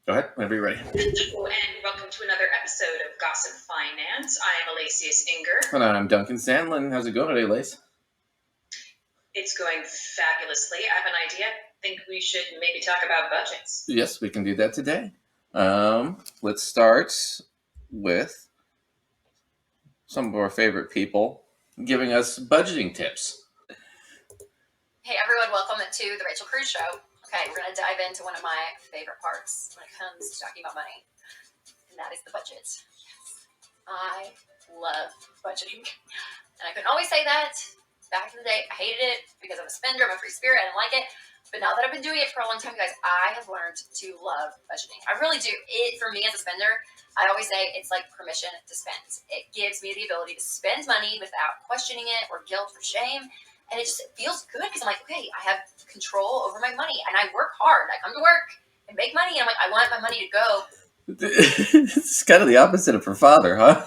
Go ahead, whenever you're ready. Hello, and welcome to another episode of Gossip Finance. I am Alacias Inger. And I'm Duncan Sandlin. How's it going today, Lace? It's going fabulously. I have an idea. I think we should maybe talk about budgets. Yes, we can do that today. Let's start with some of our favorite people giving us budgeting tips. Hey everyone, welcome to the Rachel Cruise Show. Okay, we're going to dive into one of my favorite parts when it comes to talking about money, and that is the budget. Yes, I love budgeting, and I couldn't always say that. Back in the day, I hated it because I'm a spender, I'm a free spirit, I didn't like it. But now that I've been doing it for a long time, guys, I have learned to love budgeting. I really do. It, for me as a spender, I always say it's like permission to spend. It gives me the ability to spend money without questioning it or guilt or shame. And it just feels good because I'm like, okay, I have control over my money and I work hard. I come to work and make money and I'm like, I want my money to go. It's kind of the opposite of her father, huh?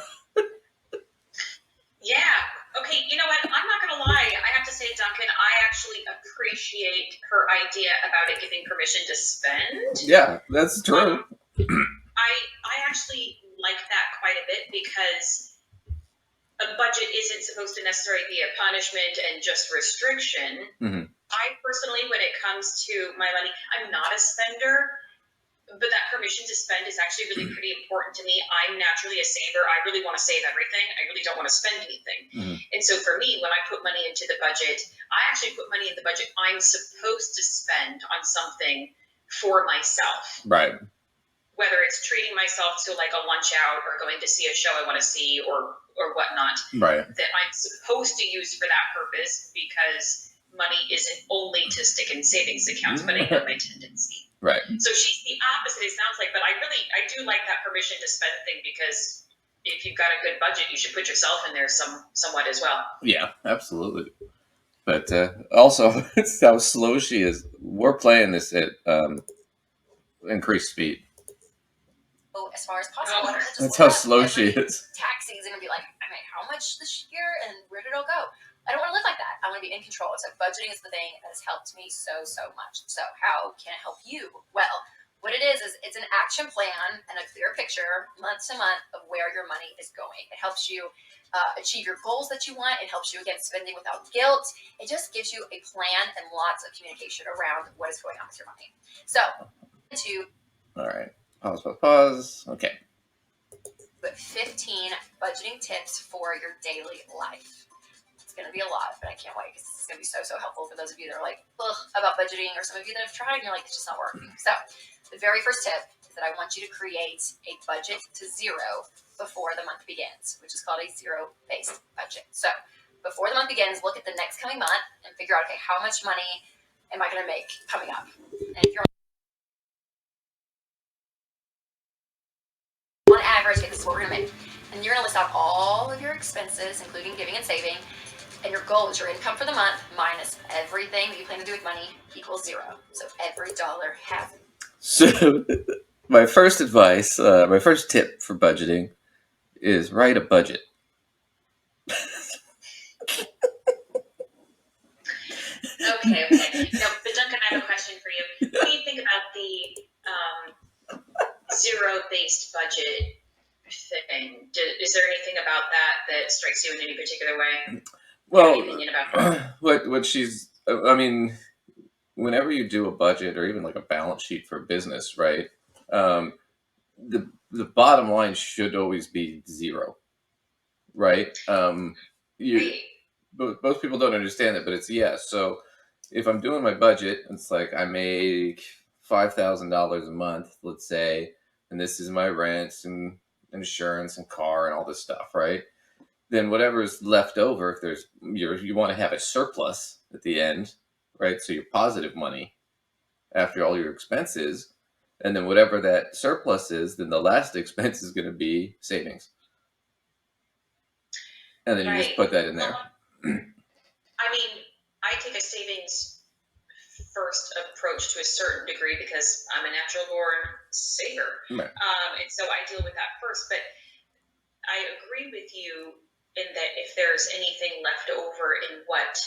Yeah. Okay, you know what? I'm not going to lie. I have to say, Duncan, I actually appreciate her idea about it giving permission to spend. Yeah, that's true. I actually like that quite a bit because a budget isn't supposed to necessarily be a punishment and just restriction. Mm-hmm. I personally, when it comes to my money, I'm not a spender, but that permission to spend is actually really pretty important to me. I'm naturally a saver. I really want to save everything. I really don't want to spend anything. Mm-hmm. And so for me, when I put money into the budget, I actually put money in the budget I'm supposed to spend on something for myself. Right. Whether it's treating myself to like a lunch out or going to see a show I want to see or whatnot, right, that I'm supposed to use for that purpose because money isn't only to stick in savings accounts, but I know my tendency. Right. So she's the opposite, it sounds like, but I do like that permission to spend thing because if you've got a good budget, you should put yourself in there somewhat as well. Yeah, absolutely. But also, it's how slow she is. We're playing this at increased speed. As far as possible. That's how slow she is. Tax season and be like, I made how much this year and where did it all go? I don't want to live like that. I want to be in control. So budgeting is the thing that has helped me so much. So how can it help you? Well, what it is it's an action plan and a clear picture month to month of where your money is going. It helps you achieve your goals that you want. It helps you, again, spending without guilt. It just gives you a plan and lots of communication around what is going on with your money. So, all right. Pause. Okay. But 15 budgeting tips for your daily life. It's going to be a lot, but I can't wait because this is going to be so helpful for those of you that are like, ugh, about budgeting, or some of you that have tried and you're like, it's just not working. So the very first tip is that I want you to create a budget to zero before the month begins, which is called a zero-based budget. So before the month begins, look at the next coming month and figure out, okay, how much money am I going to make coming up? And if you're on average, okay, this is what we're going to make. And you're going to list out all of your expenses, including giving and saving. And your goal is your income for the month minus everything that you plan to do with money equals zero. So every dollar has it. So my first advice, my first tip for budgeting is write a budget. Okay. No, but Duncan, I have a question for you. What do you think about the zero-based budget thing? Is there anything about that strikes you in any particular way? Well, any opinion about that? what she's, I mean, whenever you do a budget or even like a balance sheet for a business, right? The bottom line should always be zero, right? Most people don't understand it, but it's So if I'm doing my budget, it's like I make $5,000 a month, let's say, and this is my rent and insurance and car and all this stuff, right? Then whatever's left over, if there's you want to have a surplus at the end, right? So your positive money after all your expenses, and then whatever that surplus is, then the last expense is going to be savings, and then you just put that in there. I mean, I take a savings first approach to a certain degree because I'm a natural born saver, right. And so I deal with that first. But I agree with you in that if there's anything left over in what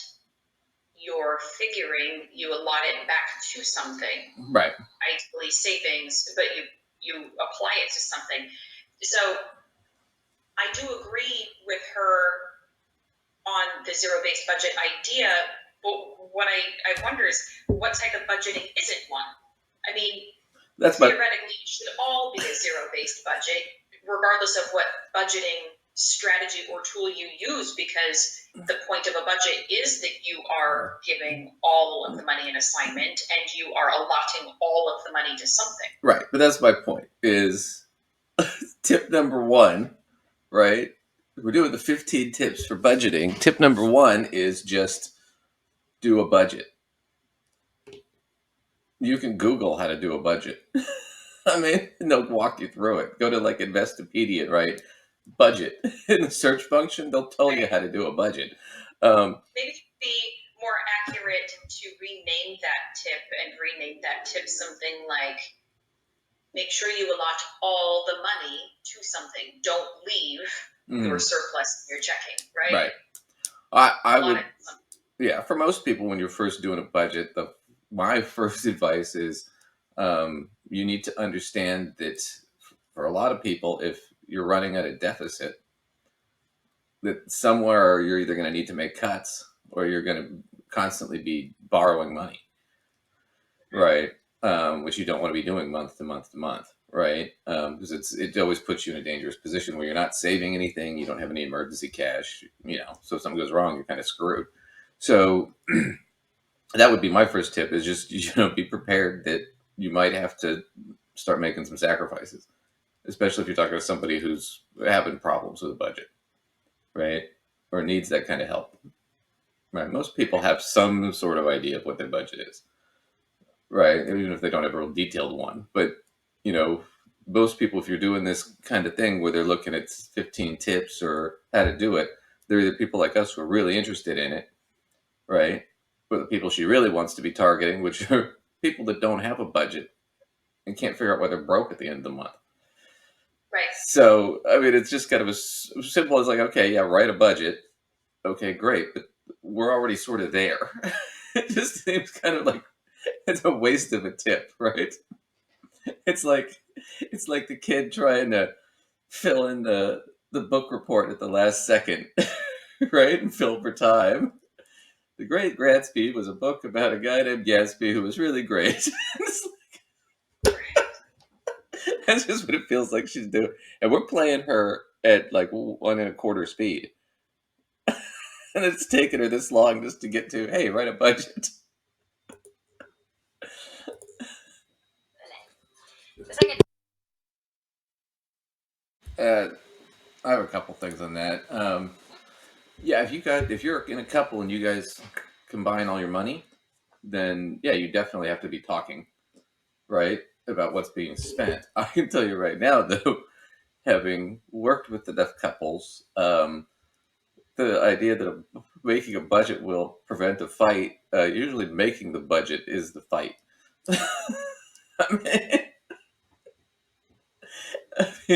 you're figuring, you allot it back to something. Right. Ideally savings, but you you apply it to something. So I do agree with her on the zero-based budget idea, but what I wonder is what type of budgeting isn't one? I mean, theoretically, it should all be a zero-based budget, regardless of what budgeting strategy or tool you use, because the point of a budget is that you are giving all of the money in assignment and you are allotting all of the money to something. Right, but that's my point, is tip number one, right? We're doing the 15 tips for budgeting. Tip number one is just do a budget. You can Google how to do a budget. I mean, they'll walk you through it. Go to like Investopedia, right? Budget. In the search function, they'll tell you how to do a budget. Maybe it'd be more accurate to rename that tip and rename that tip something like, make sure you allot all the money to something. Don't leave your surplus in your checking, right? Right. I would, yeah, for most people, when you're first doing a budget, my first advice is you need to understand that for a lot of people, if you're running at a deficit, that somewhere you're either going to need to make cuts or you're going to constantly be borrowing money, right? Which you don't want to be doing month to month to month, right? Because it always puts you in a dangerous position where you're not saving anything, you don't have any emergency cash, so if something goes wrong, you're kind of screwed. So that would be my first tip, is just be prepared that you might have to start making some sacrifices, especially if you're talking to somebody who's having problems with a budget, right? Or needs that kind of help. Right? Most people have some sort of idea of what their budget is, right? Even if they don't have a real detailed one. But, most people, if you're doing this kind of thing where they're looking at 15 tips or how to do it, they're either people like us who are really interested in it, right? Or the people she really wants to be targeting, which are people that don't have a budget and can't figure out why they're broke at the end of the month. Right. So, I mean, it's just kind of as simple as like, okay, yeah, write a budget. Okay, great. But we're already sort of there. It just seems kind of like it's a waste of a tip, right? It's like the kid trying to fill in the book report at the last second, right? And fill for time. The Great Gatsby was a book about a guy named Gatsby who was really great. That's just what it feels like she's doing. And we're playing her at like 1.25 speed. And it's taken her this long just to get to, hey, write a budget. The second. I have a couple things on that. Yeah, if you're in a couple and you guys combine all your money, then yeah, you definitely have to be talking, right, about what's being spent. I can tell you right now, though, having worked with enough couples, the idea that making a budget will prevent a fight, usually making the budget is the fight. I mean,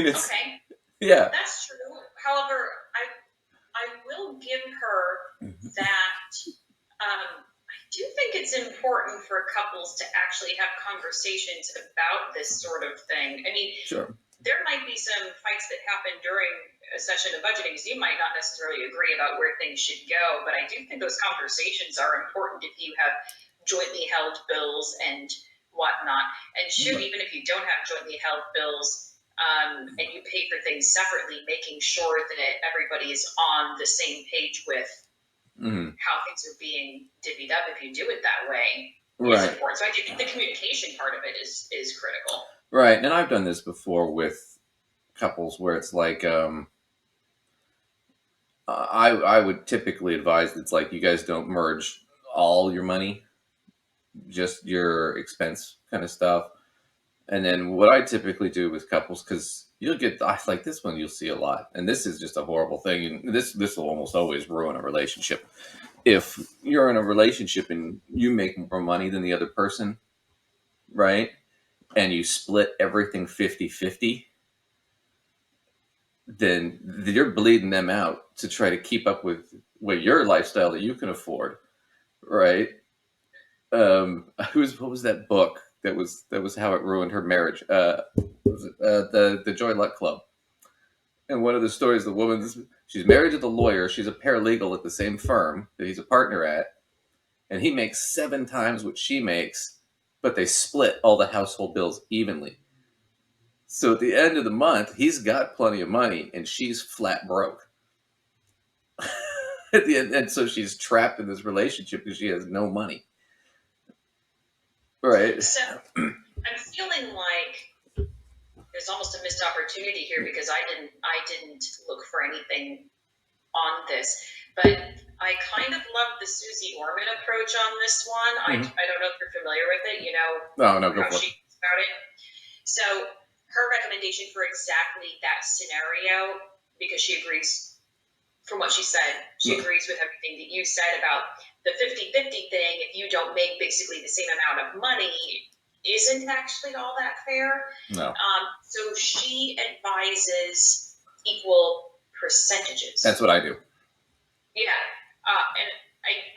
it's okay. Yeah. That's true. However, I will give her that. I do think it's important for couples to actually have conversations about this sort of thing. I mean, Sure. There might be some fights that happen during a session of budgeting, because you might not necessarily agree about where things should go, but I do think those conversations are important if you have jointly held bills and whatnot. And shoot, even if you don't have jointly held bills, and you pay for things separately, making sure that everybody is on the same page with how things are being divvied up, if you do it that way, is important. So I think the communication part of it is critical. Right, and I've done this before with couples where it's like, I would typically advise it's like you guys don't merge all your money, just your expense kind of stuff. And then what I typically do with couples, because you'll get like this one, you'll see a lot, and this is just a horrible thing. And this will almost always ruin a relationship. If you're in a relationship and you make more money than the other person, right? And you split everything 50-50, then you're bleeding them out to try to keep up with your lifestyle that you can afford, right? What was that book that was how it ruined her marriage. The Joy Luck Club. And one of the stories, the woman, she's married to the lawyer. She's a paralegal at the same firm that he's a partner at, and he makes 7 times what she makes, but they split all the household bills evenly. So at the end of the month, he's got plenty of money, and she's flat broke. At the end, and so she's trapped in this relationship because she has no money. Right. So I'm feeling like there's almost a missed opportunity here because I didn't look for anything on this, but I kind of love the Susie Orman approach on this one. I don't know if you're familiar with it. You know, No, go how for she it. thinks about it. So her recommendation for exactly that scenario, because she agrees from what she said, she agrees with everything that you said about the 50-50 thing. If you don't make basically the same amount of money, isn't actually all that fair. No. So she advises equal percentages. That's what I do. Yeah. And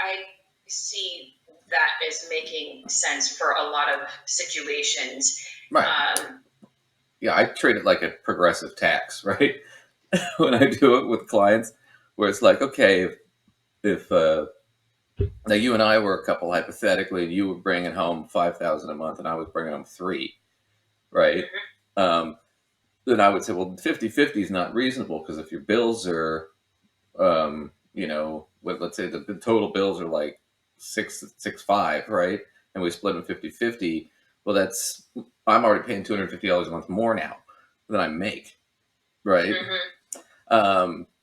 I see that as making sense for a lot of situations. Right. Yeah, I treat it like a progressive tax, right? When I do it with clients, where it's like, okay, if now you and I were a couple hypothetically, and you were bringing home $5,000 a month, and I was bringing home 3, right? Then I would say, well, 50-50 is not reasonable because if your bills are, let's say the total bills are like 6.5, right? And we split them 50-50. Well, I'm already paying $250 a month more now than I make, right?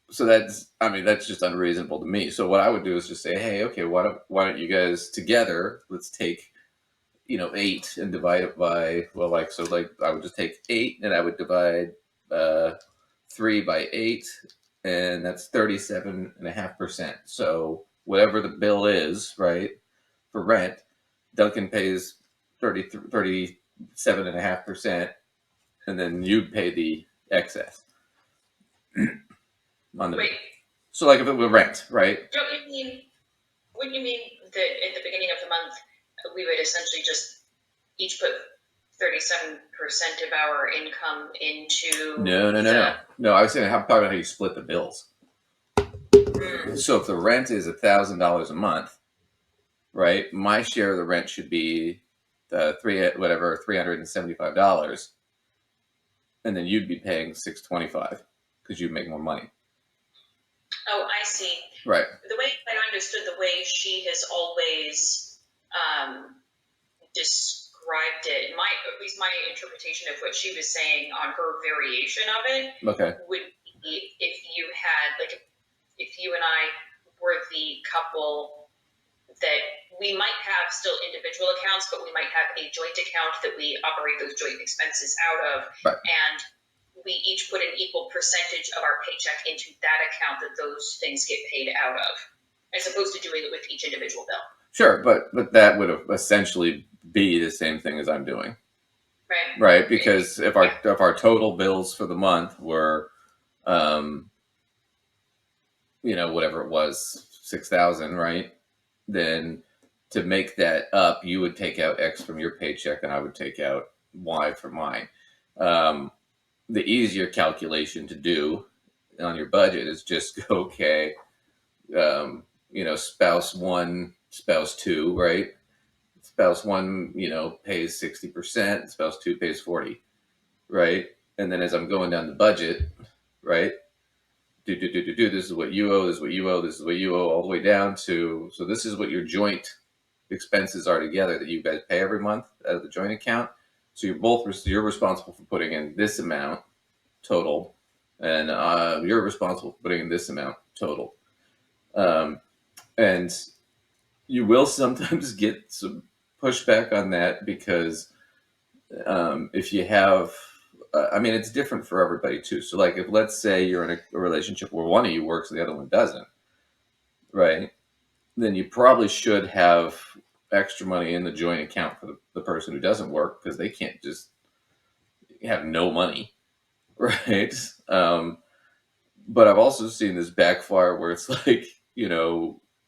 So that's just unreasonable to me. So what I would do is just say, hey, okay, why don't you guys together, let's take, 8 and divide it by, I would just take 8 and I would divide 3 by 8, and that's 37.5%. So whatever the bill is, right, for rent, Duncan pays 37.5%, and then you'd pay the excess. Wait. So like if it were rent, right? Wouldn't you mean that at the beginning of the month we would essentially just each put 37% of our income into? No. I was saying I'm talking about how you split the bills. So if the rent is $1,000 a month, right? My share of the rent should be $375, and then you'd be paying $625 because you make more money. Oh, I see. Right. The way I understood the way she has always described it, at least my interpretation of what she was saying on her variation of it, would be if you had, like, if you and I were the couple that we might have still individual accounts, but we might have a joint account that we operate those joint expenses out of, and we each put an equal percentage of our paycheck into that account that those things get paid out of, as opposed to doing it with each individual bill. Sure, but that would essentially be the same thing as I'm doing. Right. Right, because if our total bills for the month were, whatever it was, 6,000, right? Then to make that up, you would take out X from your paycheck, and I would take out Y from mine. The easier calculation to do on your budget is just okay. Spouse 1, spouse 2, right? Spouse 1, pays 60%. Spouse 2 pays 40, right? And then as I'm going down the budget, right? This is what you owe. This is what you owe. This is what you owe, all the way down to. So this is what your joint expenses are together that you guys pay every month out of the joint account. So you're responsible for putting in this amount total, and you're responsible for putting in this amount total. And you will sometimes get some pushback on that because if you have, it's different for everybody too. So like if let's say you're in a relationship where one of you works and the other one doesn't, right? Then you probably should have extra money in the joint account for the person who doesn't work because they can't just have no money, right? But I've also seen this backfire where it's like,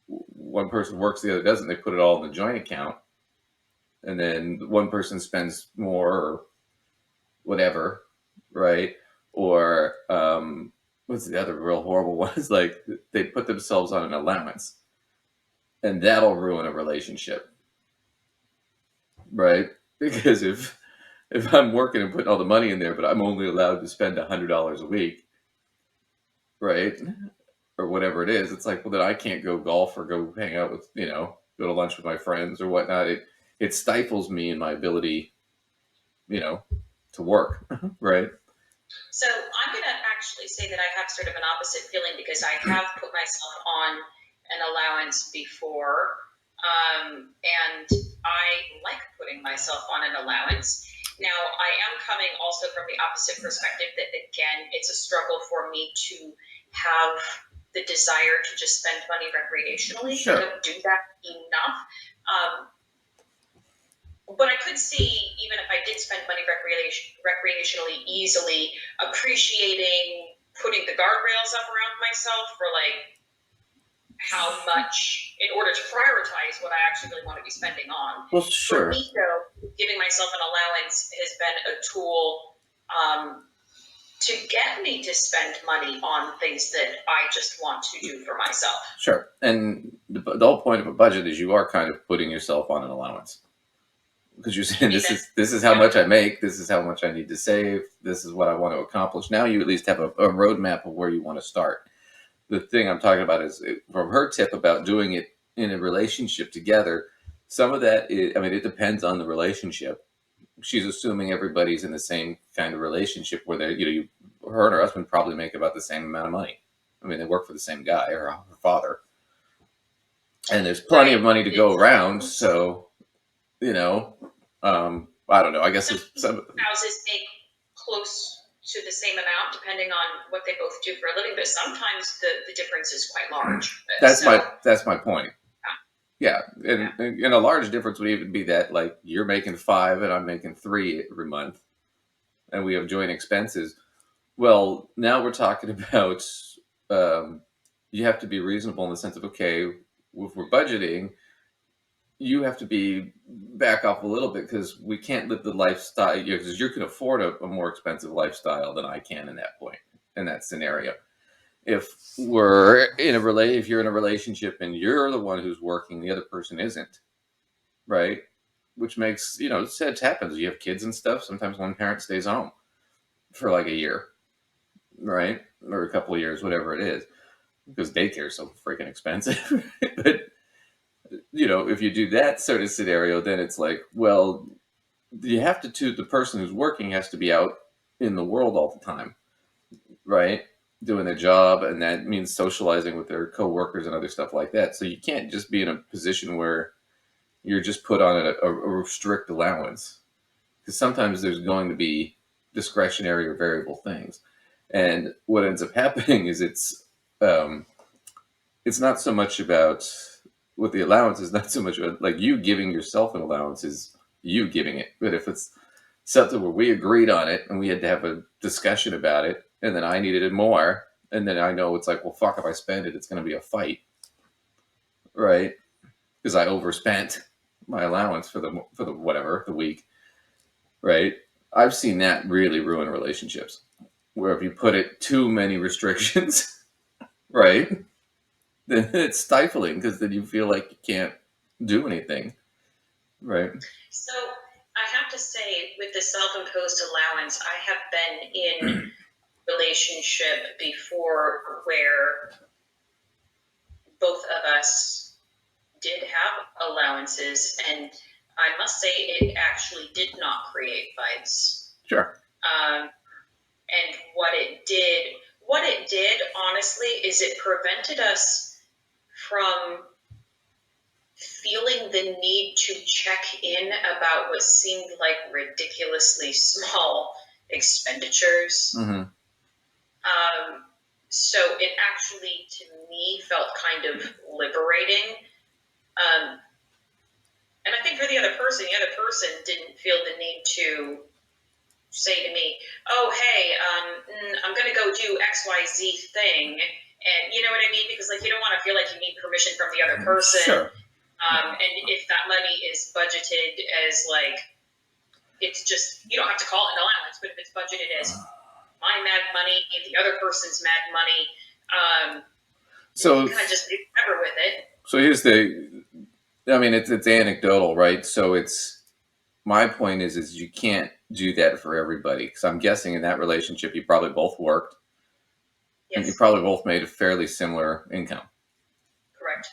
one person works, the other doesn't. They put it all in the joint account, and then one person spends more or whatever, right? Or what's the other real horrible one? Is like they put themselves on an allowance, and that'll ruin a relationship, right? Because if I'm working and putting all the money in there, but I'm only allowed to spend $100 a week, right? Or whatever it is, it's like, well, then I can't go golf or go hang out with, go to lunch with my friends or whatnot. It stifles me in my ability, you know, to work, right? So I'm going to actually say that I have sort of an opposite feeling because I have put myself on an allowance before. And I like putting myself on an allowance. Now, I am coming also from the opposite perspective that, again, it's a struggle for me to have the desire to just spend money recreationally. Sure. I don't do that enough. But I could see, even if I did spend money recreationally easily, appreciating putting the guardrails up around myself for like how much, in order to prioritize what I actually really want to be spending on. Well, For sure. me, though, giving myself an allowance has been a tool to get me to spend money on things that I just want to do for myself. Sure. And the whole point of a budget is you are kind of putting yourself on an allowance. Because you're saying this is how much I make, this is how much I need to save, this is what I want to accomplish. Now you at least have a roadmap of where you want to start. The thing I'm talking about is from her tip about doing it in a relationship together. Some of that is, I mean, it depends on the relationship. She's assuming everybody's in the same kind of relationship where they, her and her husband probably make about the same amount of money. I mean, they work for the same guy or her father, and there's plenty of money to go around. So, I don't know. I guess some houses make close to the same amount depending on what they both do for a living, but sometimes the difference is quite large. That's my point. Yeah, and a large difference would even be that like you're making 5 and I'm making 3 every month, and we have joint expenses. Well, now we're talking about you have to be reasonable in the sense of okay, if we're budgeting, you have to be back off a little bit because we can't live the lifestyle because you can afford a more expensive lifestyle than I can in that point in that scenario. If if you're in a relationship and you're the one who's working, the other person isn't, right? Which makes it happens. You have kids and stuff. Sometimes one parent stays home for like a year, right, or a couple of years, whatever it is, because daycare is so freaking expensive. But if you do that sort of scenario, then it's like, well, you have to the person who's working has to be out in the world all the time, right? Doing their job, and that means socializing with their coworkers and other stuff like that. So you can't just be in a position where you're just put on a strict allowance, because sometimes there's going to be discretionary or variable things. And what ends up happening is it's not so much about with the allowance is not so much about like you giving yourself an allowance is you giving it. But if it's something where we agreed on it and we had to have a discussion about it, and then I needed it more, and then I know it's like, well, fuck, if I spend it, it's going to be a fight, right? Because I overspent my allowance for the whatever the week, right? I've seen that really ruin relationships, where if you put it too many restrictions, right, then it's stifling because then you feel like you can't do anything, right? So I have to say, with the self-imposed allowance, I have been in relationship before where both of us did have allowances, and I must say it actually did not create fights. Sure. And what it did, honestly, is it prevented us from feeling the need to check in about what seemed like ridiculously small expenditures. Mm-hmm. So it actually, to me, felt kind of liberating. And I think for the other person didn't feel the need to say to me, oh, hey, I'm going to go do XYZ thing. And you know what I mean? Because like you don't want to feel like you need permission from the other person. Sure. And if that money is budgeted as like, it's just, you don't have to call it an allowance, but if it's budgeted as my mad money, the other person's mad money, So you kind of just do whatever with it. So here's it's anecdotal, right? So my point is you can't do that for everybody, because I'm guessing in that relationship you probably both worked, and you Yes, probably both made a fairly similar income. correct.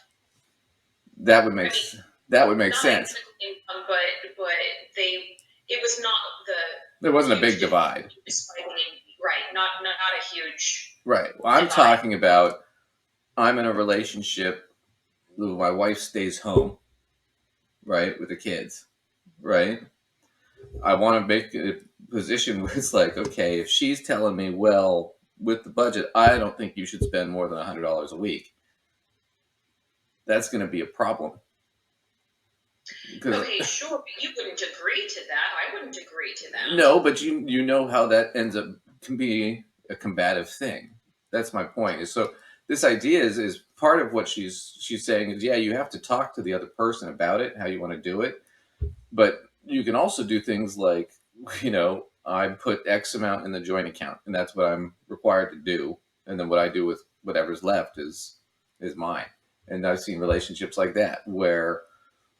That would make Not sense. identical income, but it was not There wasn't a big huge divide. right? Not a huge. Right. Well, I'm divide. talking about, I'm in a relationship. My wife stays home, right, with the kids, right? I want to make a position where it's like, okay, if she's telling me, well, with the budget, I don't think you should spend more than $100 a week, that's going to be a problem. Okay, sure, but you wouldn't agree to that. I wouldn't agree to that. No, but you know how that ends up, can be a combative thing. That's my point. Is so this idea is part of what she's saying is, yeah, you have to talk to the other person about it, how you want to do it, but you can also do things like, I put X amount in the joint account, and that's what I'm required to do, and then what I do with whatever's left is mine. And I've seen relationships like that where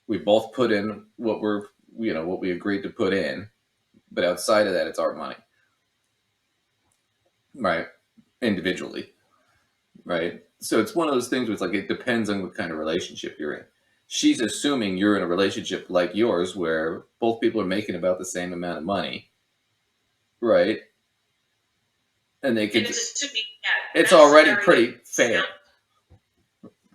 we both put in what we agreed to put in, but outside of that, it's our money, right? Individually, right? So it's one of those things where it's like, it depends on what kind of relationship you're in. She's assuming you're in a relationship like yours where both people are making about the same amount of money, right? And they could. It's already pretty fair.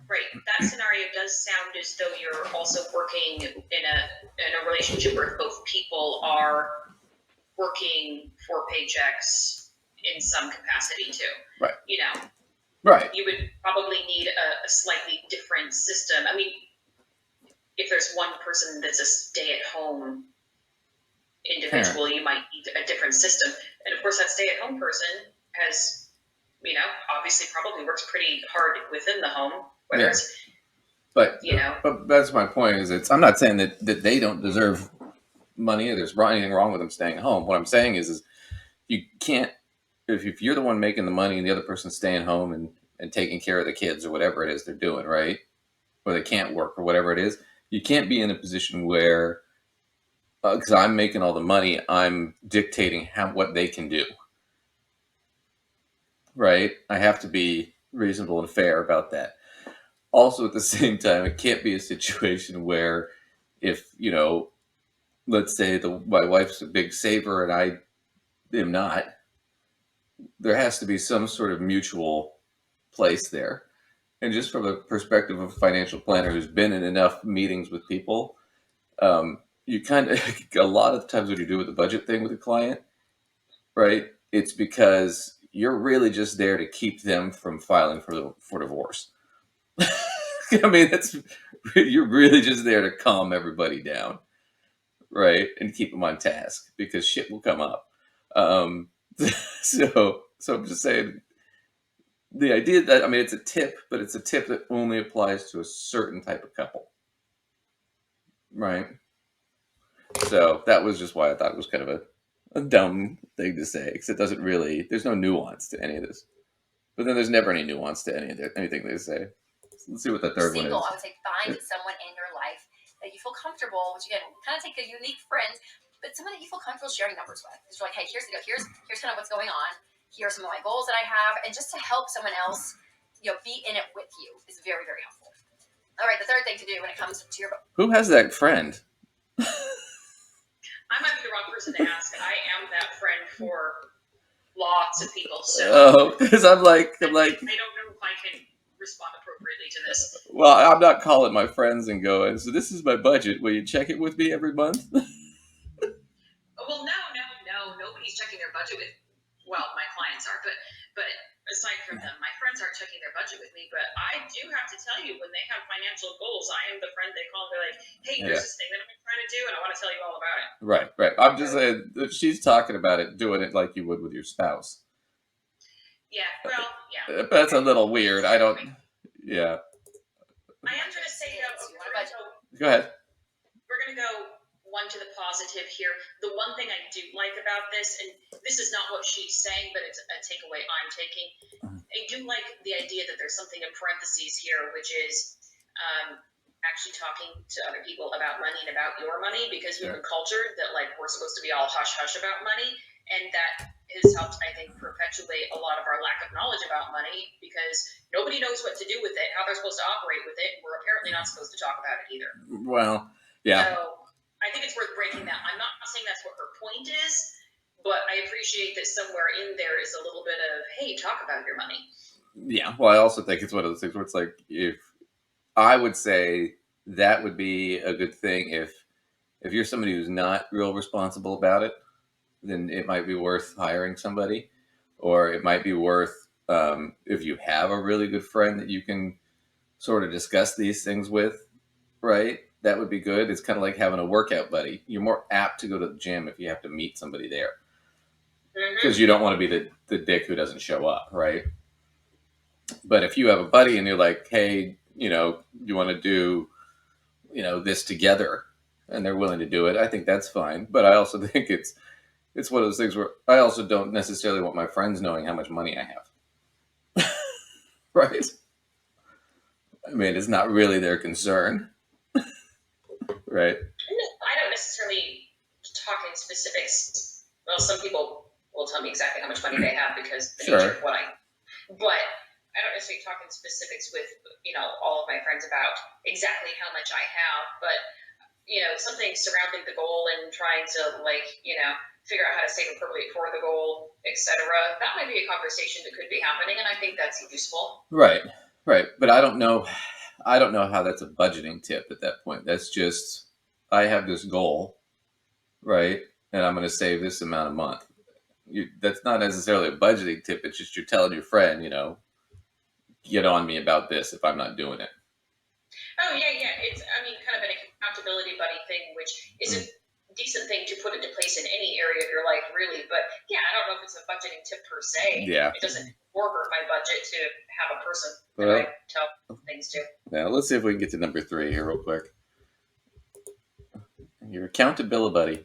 Right. That scenario does sound as though you're also working in a relationship where both people are working for paychecks in some capacity too. Right. Right. You would probably need a slightly different system. I mean, if there's one person that's a stay-at-home individual, you might need a different system. And of course, that stay-at-home person has, obviously probably works pretty hard within the home. Whether it's, but that's my point. I'm not saying that they don't deserve money, or there's anything wrong with them staying at home. What I'm saying is you can't, if you're the one making the money and the other person's staying home and taking care of the kids or whatever it is they're doing, right? Or they can't work or whatever it is, you can't be in a position where, because I'm making all the money, I'm dictating what they can do, right? I have to be reasonable and fair about that. Also, at the same time, it can't be a situation where, if let's say my wife's a big saver and I am not, there has to be some sort of mutual place there. And just from a perspective of a financial planner who's been in enough meetings with people, you kind of, a lot of the times when you do with the budget thing with a client, right, it's because you're really just there to keep them from filing for divorce. I mean, you're really just there to calm everybody down, right, and keep them on task, because shit will come up. So I'm just saying, the idea that, it's a tip, but it's a tip that only applies to a certain type of couple, right? So that was just why I thought it was kind of a dumb thing to say, because it doesn't really, there's no nuance to any of this. But then there's never any nuance to anything they say. Let's see what the third one is. I would say find someone in your life that you feel comfortable, which again, kind of take a unique friend, but someone that you feel comfortable sharing numbers with. Because you're like, hey, here's kind of what's going on. Here are some of my goals that I have, and just to help someone else, be in it with you is very, very helpful. All right, the third thing to do when it comes to your book. Who has that friend? I might be the wrong person to ask. I am that friend for lots of people. So because I'm like, I don't know if I can respond appropriately to this. Well, I'm not calling my friends and going, so this is my budget, will you check it with me every month? Well, no, nobody's checking their budget with, well, my clients are, but aside from them, my friends aren't checking their budget with me. But I do have to tell you, when they have financial goals, I am the friend they call. They're like, hey, there's this thing that I'm trying to do, and I want to tell you all about it. Right. I'm just saying, if she's talking about it, doing it like you would with your spouse. Yeah, well, yeah. That's a little weird. I don't, yeah. I am going to say, though, Go ahead. We're going to go one to the positive here. The one thing I do like about this, and this is not what she's saying, but it's a takeaway I'm taking. I do like the idea that there's something in parentheses here, which is actually talking to other people about money and about your money, because we've been cultured that like we're supposed to be all hush hush about money, and that has helped, I think, perpetuate a lot of our lack of knowledge about money, because nobody knows what to do with it, how they're supposed to operate with it. We're apparently not supposed to talk about it either. Well, yeah. So I think it's worth breaking that. I'm not saying that's what her point is, but I appreciate that somewhere in there is a little bit of, hey, talk about your money. Yeah. Well, I also think it's one of those things where it's like, if I would say that would be a good thing if you're somebody who's not real responsible about it, then it might be worth hiring somebody, or it might be worth if you have a really good friend that you can sort of discuss these things with, right? That would be good. It's kind of like having a workout buddy. You're more apt to go to the gym if you have to meet somebody there, because you don't want to be the dick who doesn't show up, right? But if you have a buddy and you're like, hey, you want to do, this together, and they're willing to do it, I think that's fine. But I also think it's one of those things where I also don't necessarily want my friends knowing how much money I have. Right? I mean, it's not really their concern. Right? I don't necessarily talk in specifics. Well, some people will tell me exactly how much money they have because the nature of what but I don't necessarily talk in specifics with, all of my friends about exactly how much I have, but, something surrounding the goal and trying to figure out how to save appropriately for the goal, etc. That might be a conversation that could be happening, and I think that's useful. Right. But I don't know how that's a budgeting tip at that point. That's just, I have this goal, right? And I'm going to save this amount a month. That's not necessarily a budgeting tip. It's just you're telling your friend, get on me about this if I'm not doing it. Oh, yeah. It's, kind of an accountability buddy thing, which is a decent thing to put into place in any area of your life, really. But yeah, I don't know if it's a budgeting tip per se. Yeah. It doesn't order my budget to have a person that I tell things to. Now, let's see if we can get to number 3 here real quick. Your accountability buddy.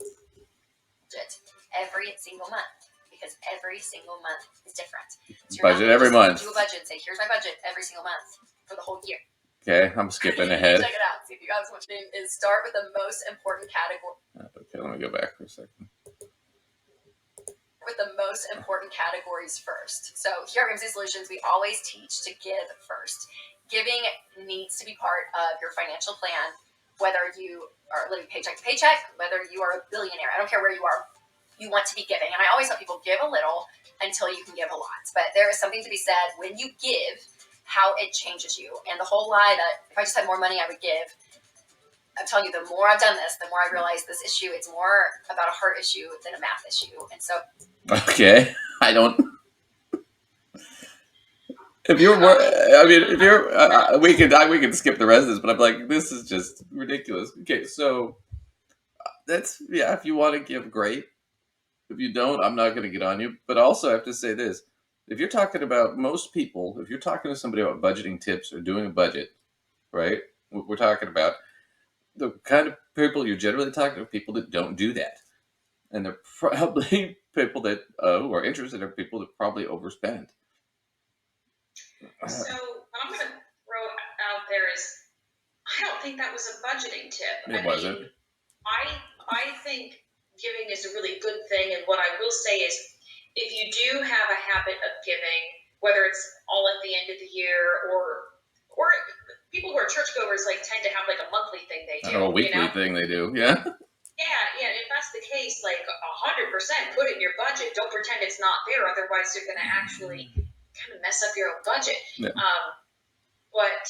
Every single month, because every single month is different. So budget every month. Do a budget and say, here's my budget every single month for the whole year. Okay, I'm skipping ahead. Check it out. See if you guys want to is start with the most important category. Okay, let me go back for a second. With the most important categories first. So here at Ramsey Solutions, we always teach to give first. Giving needs to be part of your financial plan, whether you are living paycheck to paycheck, whether you are a billionaire. I don't care where you are. You want to be giving. And I always tell people, give a little until you can give a lot. But there is something to be said when you give, how it changes you. And the whole lie that if I just had more money, I would give. I'm telling you, the more I've done this, the more I realize this issue, it's more about a heart issue than a math issue. And so. Okay. I don't. If you're more, I mean, if you're, we can skip the rest of this, but I'm like, this is just ridiculous. Okay. So that's, yeah, if you want to give, great. If you don't, I'm not going to get on you. But also I have to say this. If you're talking about most people, if you're talking to somebody about budgeting tips or doing a budget, right? We're talking about the kind of people you're generally talking to, people that don't do that. And they're probably people that who are interested are people that probably overspend. So what I'm going to throw out there is, I don't think that was a budgeting tip. It wasn't. I think giving is a really good thing, and what I will say is, if you do have a habit of giving, whether it's all at the end of the year or people who are churchgoers tend to have a monthly thing they do. A weekly thing they do, yeah. Yeah. If that's the case, 100% put it in your budget. Don't pretend it's not there, otherwise you're going to actually kind of mess up your own budget. Yeah. But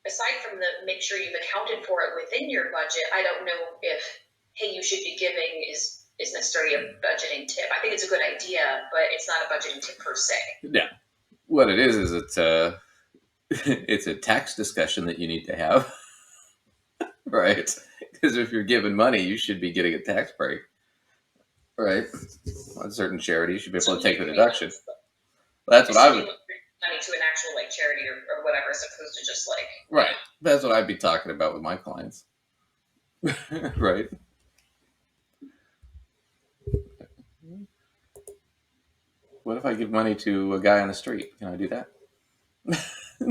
aside from the make sure you've accounted for it within your budget, I don't know if, hey, you should be giving is necessarily a budgeting tip. I think it's a good idea, but it's not a budgeting tip per se. Yeah. What it is it's it's a tax discussion that you need to have. Right? Because if you're giving money, you should be getting a tax break. Right? On certain charities, you should be able to take the deduction. That's what I would. money to an actual like charity or whatever, as opposed to just like Right. That's what I'd be talking about with my clients. Right. What if I give money to a guy on the street? Can I do that?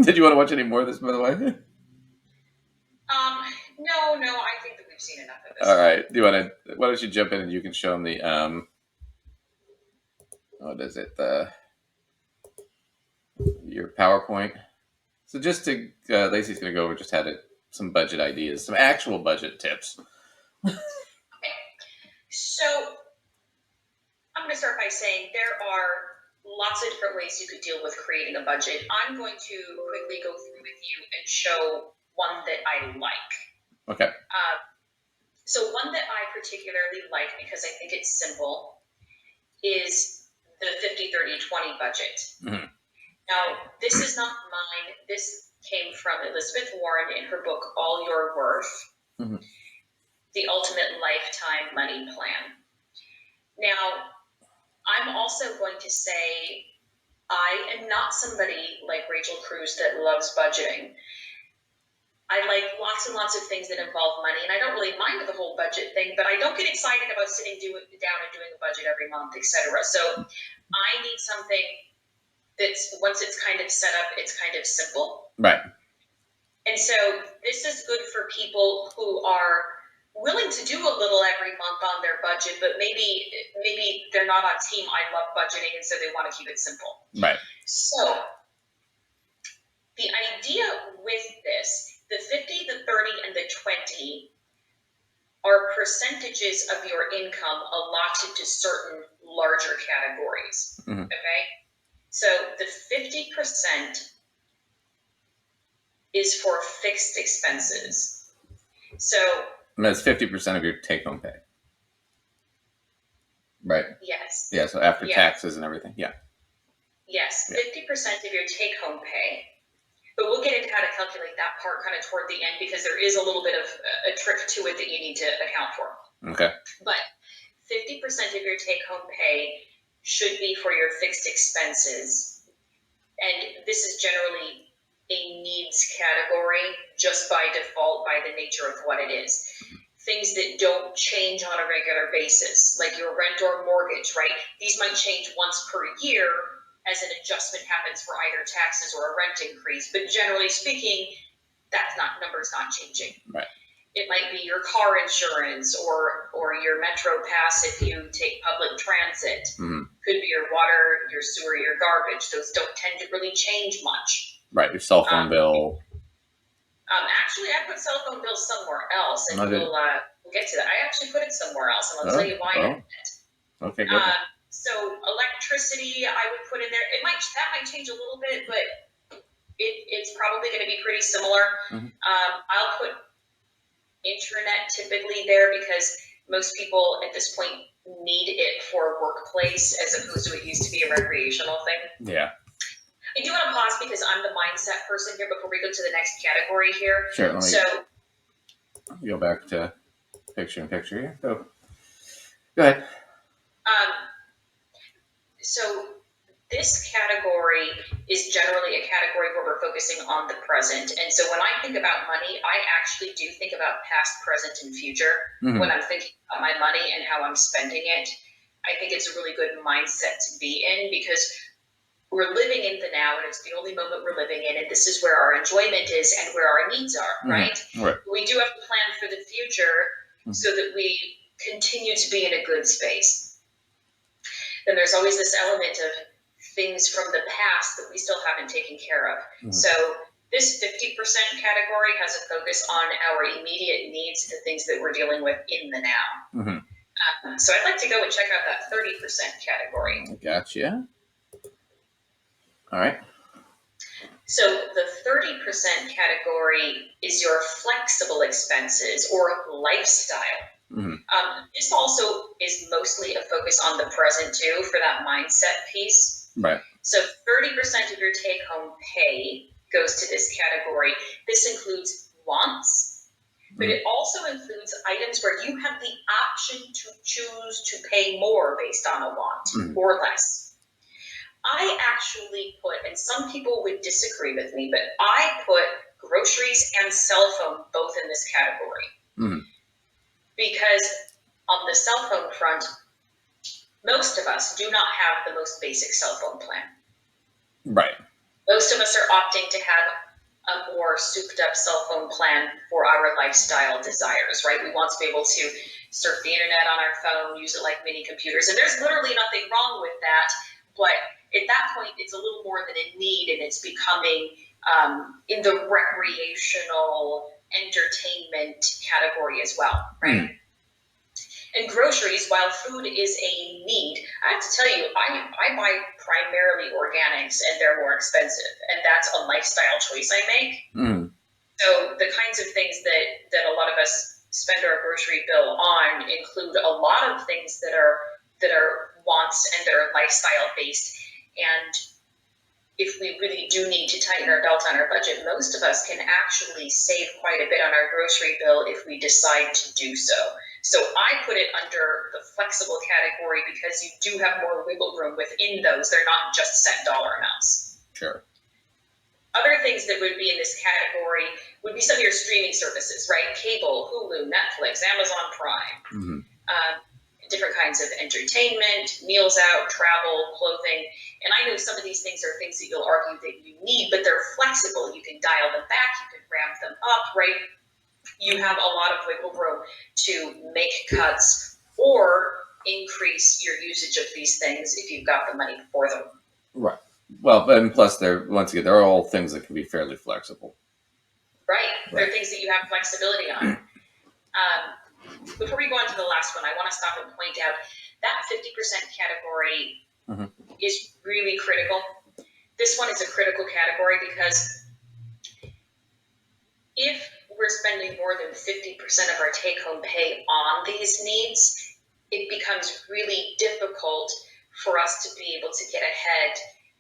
Did you want to watch any more of this, by the way? No, I think that we've seen enough of this. All right. Do you want to? Why don't you jump in and you can show them the what is it? Your PowerPoint. So just to Lacey's going to go over just how to some budget ideas, some actual budget tips. Okay. So I'm going to start by saying there are lots of different ways you could deal with creating a budget. I'm going to quickly go through with you and show one that I like. Okay. So one that I particularly like because I think it's simple is the 50-30-20 budget. Mm-hmm. Now, this is not mine. This came from Elizabeth Warren in her book, All Your Worth, Mm-hmm. The Ultimate Lifetime Money Plan. Now, I'm also going to say I am not somebody like Rachel Cruz that loves budgeting. I like lots and lots of things that involve money, and I don't really mind the whole budget thing, but I don't get excited about sitting down and doing a budget every month, etc. So I need something that's, once it's kind of set up, it's kind of simple. Right. And so this is good for people who are willing to do a little every month on their budget, but maybe they're not on team I love budgeting, and so they want to keep it simple. Right. So the idea with this, the 50, the 30, and the 20 are percentages of your income allotted to certain larger categories. Mm-hmm. Okay? So the 50% is for fixed expenses. So and that's 50% of your take-home pay. Right. yes. Yeah. So after taxes and everything. Yeah. Yes, 50% of your take-home pay. But we'll get into how to calculate that part kind of toward the end, because there is a little bit of a trick to it that you need to account for. Okay. But 50% of your take-home pay should be for your fixed expenses. And this is generally a needs category just by default, by the nature of what it is. Things that don't change on a regular basis, like your rent or mortgage, right? These might change once per year as an adjustment happens for either taxes or a rent increase. But generally speaking, number's not changing. Right. It might be your car insurance or your Metro Pass if you take public transit. Mm-hmm. Could be your water, your sewer, your garbage. Those don't tend to really change much. Right. Your cell phone bill. Actually, I put cell phone bills somewhere else, and we'll get to that. I actually put it somewhere else, and I'll tell you why in a minute. Okay, good. So electricity, I would put in there. That might change a little bit, but it's probably going to be pretty similar. Mm-hmm. I'll put internet typically there because most people at this point need it for workplace as opposed to it used to be a recreational thing. Yeah. I do want to pause because I'm the mindset person here before we go to the next category here. Sure. So go back to picture here. Go ahead. So this category is generally a category where we're focusing on the present. And so when I think about money, I actually do think about past, present, and future when I'm thinking about my money and how I'm spending it. I think it's a really good mindset to be in because we're living in the now, and it's the only moment we're living in, and this is where our enjoyment is and where our needs are, right? Right. We do have to plan for the future so that we continue to be in a good space. Then there's always this element of things from the past that we still haven't taken care of. So this 50% category has a focus on our immediate needs, the things that we're dealing with in the now. So I'd like to go and check out that 30% category. Gotcha. All right. So the 30% category is your flexible expenses or lifestyle. This also is mostly a focus on the present too for that mindset piece. Right. So 30% of your take-home pay goes to this category. This includes wants, but it also includes items where you have the option to choose to pay more based on a want or less. I actually put, and some people would disagree with me, but I put groceries and cell phone both in this category. Mm-hmm. Because on the cell phone front, most of us do not have the most basic cell phone plan. Right. Most of us are opting to have a more souped up cell phone plan for our lifestyle desires, right? We want to be able to surf the internet on our phone, use it like mini computers, and there's literally nothing wrong with that. But at that point, it's a little more than a need, and it's becoming in the recreational entertainment category as well, right? And groceries, while food is a need, I have to tell you, I buy primarily organics, and they're more expensive, and that's a lifestyle choice I make. So the kinds of things that a lot of us spend our grocery bill on include a lot of things that are wants and that are lifestyle based. And if we really do need to tighten our belt on our budget, most of us can actually save quite a bit on our grocery bill if we decide to do so. So I put it under the flexible category because you do have more wiggle room within those. They're not just set dollar amounts. Sure. Other things that would be in this category would be some of your streaming services, right? Cable, Hulu, Netflix, Amazon Prime, different kinds of entertainment, meals out, travel, clothing. And I know some of these things are things that you'll argue that you need, but they're flexible. You can dial them back, you can ramp them up, right? You have a lot of wiggle room to make cuts or increase your usage of these things if you've got the money for them. Right. Well, and plus, they're all things that can be fairly flexible. Right. They're things that you have flexibility on. Before we go on to the last one, I want to stop and point out that 50% category is really critical. This one is a critical category because if we're spending more than 50% of our take-home pay on these needs, it becomes really difficult for us to be able to get ahead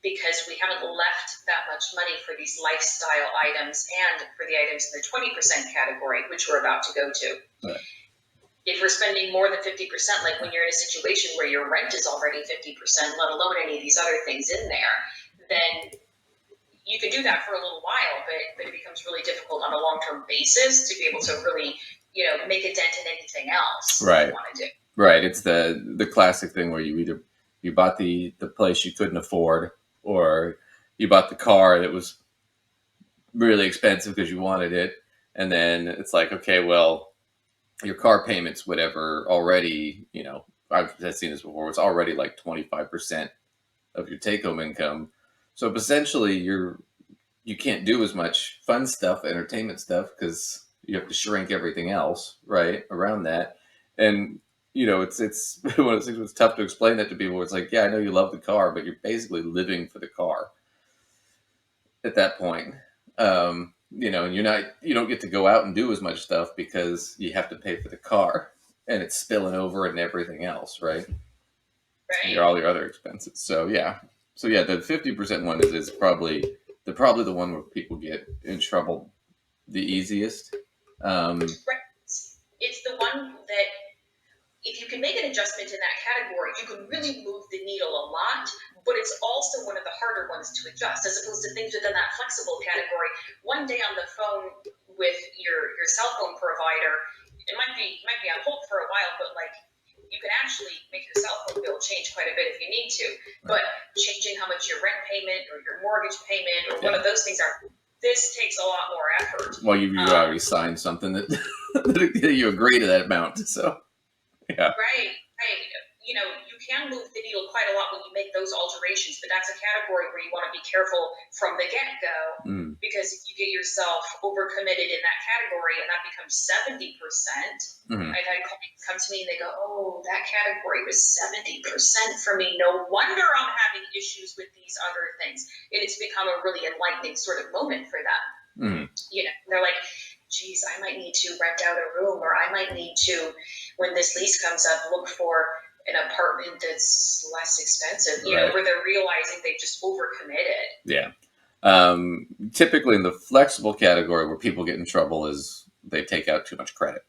because we haven't left that much money for these lifestyle items and for the items in the 20% category, which we're about to go to. Right. If we're spending more than 50%, like when you're in a situation where your rent is already 50%, let alone any of these other things in there, then you can do that for a little while, but it becomes really difficult on a long-term basis to be able to really, make a dent in anything else right. you want to do. Right. It's the classic thing where you bought the place you couldn't afford, or you bought the car that was really expensive because you wanted it, and then it's like, okay, well, your car payments, whatever, already, I've seen this before, it's already like 25% of your take-home income. So essentially, you can't do as much fun stuff, entertainment stuff, because you have to shrink everything else, right, around that. And, it's one of those things where it's tough to explain that to people. It's like, yeah, I know you love the car, but you're basically living for the car at that point. And you don't get to go out and do as much stuff because you have to pay for the car, and it's spilling over and everything else, right? Right. All your other expenses. So yeah, the 50% one is probably the one where people get in trouble the easiest. Right. It's the one that if you can make an adjustment in that category, you can really move the needle a lot, but it's also one of the harder ones to adjust, as opposed to things within that flexible category. One day on the phone with your cell phone provider, it might be on hold for a while, but like you can actually make your cell phone bill change quite a bit if you need to. But changing how much your rent payment or your mortgage payment or one of those things are, this takes a lot more effort. Well, you already signed something that you agree to that amount, so. Yeah. Right. You can move the needle quite a lot when you make those alterations, but that's a category where you want to be careful from the get-go, because if you get yourself overcommitted in that category and that becomes 70%, I've had clients come to me and they go, oh, that category was 70% for me. No wonder I'm having issues with these other things. And it's become a really enlightening sort of moment for them. They're like, geez, I might need to rent out a room, or I might need to, when this lease comes up, look for an apartment that's less expensive, where they're realizing they've just overcommitted. Yeah. Typically in the flexible category where people get in trouble is they take out too much credit.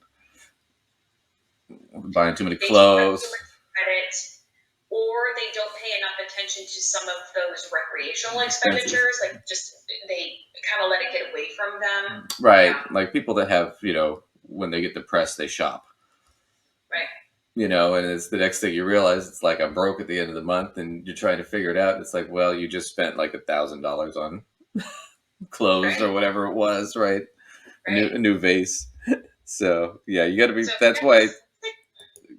Buying too many clothes. Too much credit, or they don't pay enough attention to some of those recreational expenditures, like just they kind of let it get away from them. Right. Yeah. Like people that have, when they get depressed, they shop. Right. And it's the next thing you realize, it's like I'm broke at the end of the month, and you're trying to figure it out. It's like, well, you just spent like $1,000 on clothes Right. or whatever it was, right? Right. A new vase. So yeah, you got to be. So That's why.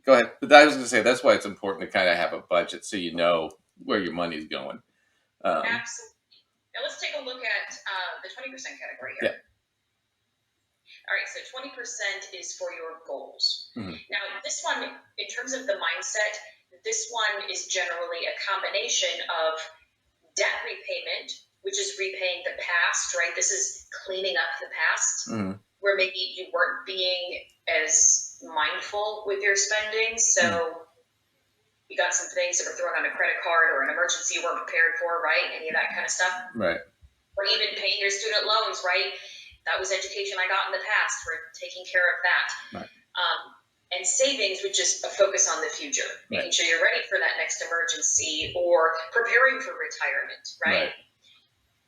Go ahead. But I was going to say that's why it's important to kind of have a budget so you know where your money's going. Absolutely. Now let's take a look at the 20% category here. Yeah. All right, so 20% is for your goals. Mhm. Now, this one, in terms of the mindset, this one is generally a combination of debt repayment, which is repaying the past, right? This is cleaning up the past, Mhm. where maybe you weren't being as mindful with your spending. So you got some things that were thrown on a credit card or an emergency you weren't prepared for, right? Any of that kind of stuff. Right. Or even paying your student loans, right? That was education I got in the past. We're taking care of that. Right. And savings, which is a focus on the future, making sure you're ready for that next emergency or preparing for retirement, right?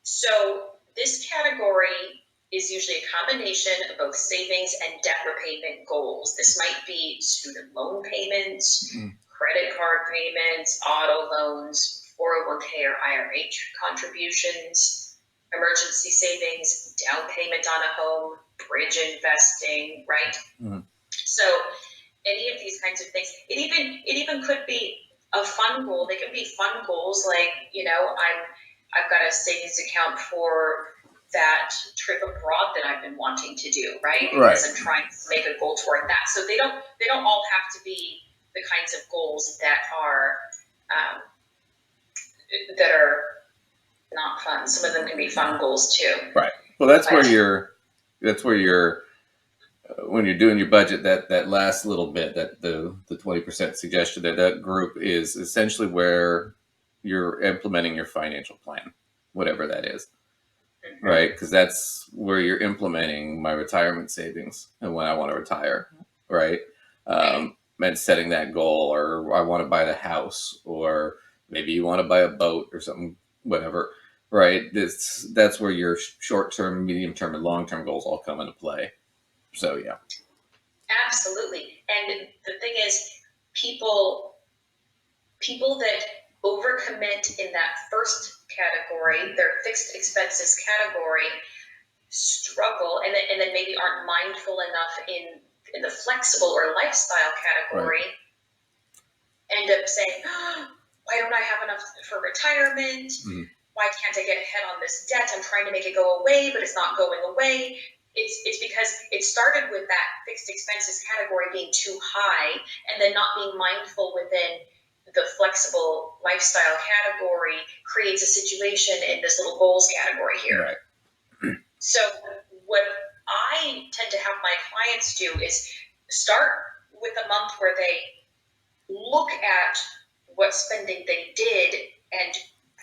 So this category is usually a combination of both savings and debt repayment goals. This might be student loan payments, credit card payments, auto loans, 401k or IRA contributions, emergency savings, down payment on a home, bridge investing, right? So any of these kinds of things. It even could be a fun goal. They can be fun goals like, I've got a savings account for that trip abroad that I've been wanting to do, right? Because I'm trying to make a goal toward that. So they don't all have to be the kinds of goals that are not fun. Some of them can be fun goals too. Right. Well, that's where you're when you're doing your budget, that last little bit, that the 20% suggestion, that group is essentially where you're implementing your financial plan, whatever that is, right? Because that's where you're implementing my retirement savings and when I want to retire, right? And setting that goal, or I want to buy the house, or maybe you want to buy a boat or something, whatever, right? That's where your short-term, medium-term, and long-term goals all come into play. So yeah. Absolutely. And the thing is, people that overcommit in that first category, their fixed expenses category, struggle, and then maybe aren't mindful enough in the flexible or lifestyle category, end up saying, why don't I have enough for retirement? Why can't I get ahead on this debt? I'm trying to make it go away, but it's not going away. It's because it started with that fixed expenses category being too high, and then not being mindful within the flexible lifestyle category creates a situation in this little goals category here. Right. So what I tend to have my clients do is start with a month where they look at what spending they did and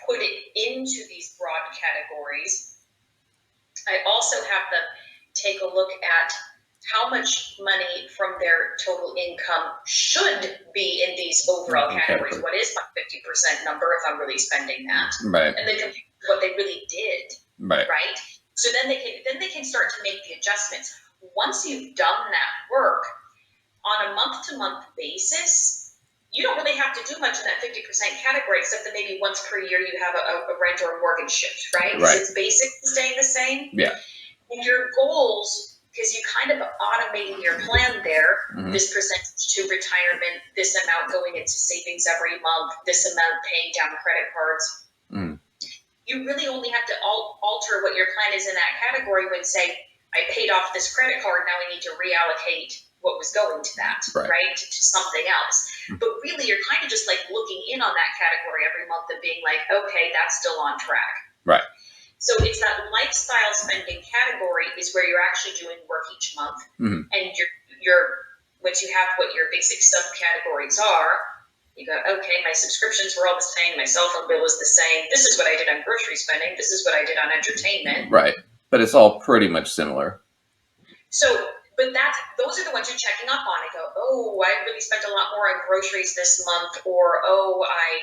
put it into these broad categories. I also have them take a look at how much money from their total income should be in these overall categories. What is my 50% number if I'm really spending that? Right. And then compare what they really did. Right. So then they can start to make the adjustments. Once you've done that work on a month-to-month basis, you don't really have to do much in that 50% category, except that maybe once per year you have a rent or a mortgage shift, right? Because it's basically staying the same. Yeah. And your goals, because you kind of automated your plan there, this percentage to retirement, this amount going into savings every month, this amount paying down credit cards. You really only have to alter what your plan is in that category when, say, I paid off this credit card, now I need to reallocate what was going to that, right? To something else. But really, you're kind of just like looking in on that category every month and being like, okay, that's still on track. Right. So it's that lifestyle spending category is where you're actually doing work each month. And you're once you have what your basic subcategories are, you go, okay, my subscriptions were all the same, my cell phone bill was the same, this is what I did on grocery spending, this is what I did on entertainment. Right. But it's all pretty much similar. So but those are the ones you're checking up on. I go, oh, I really spent a lot more on groceries this month, or I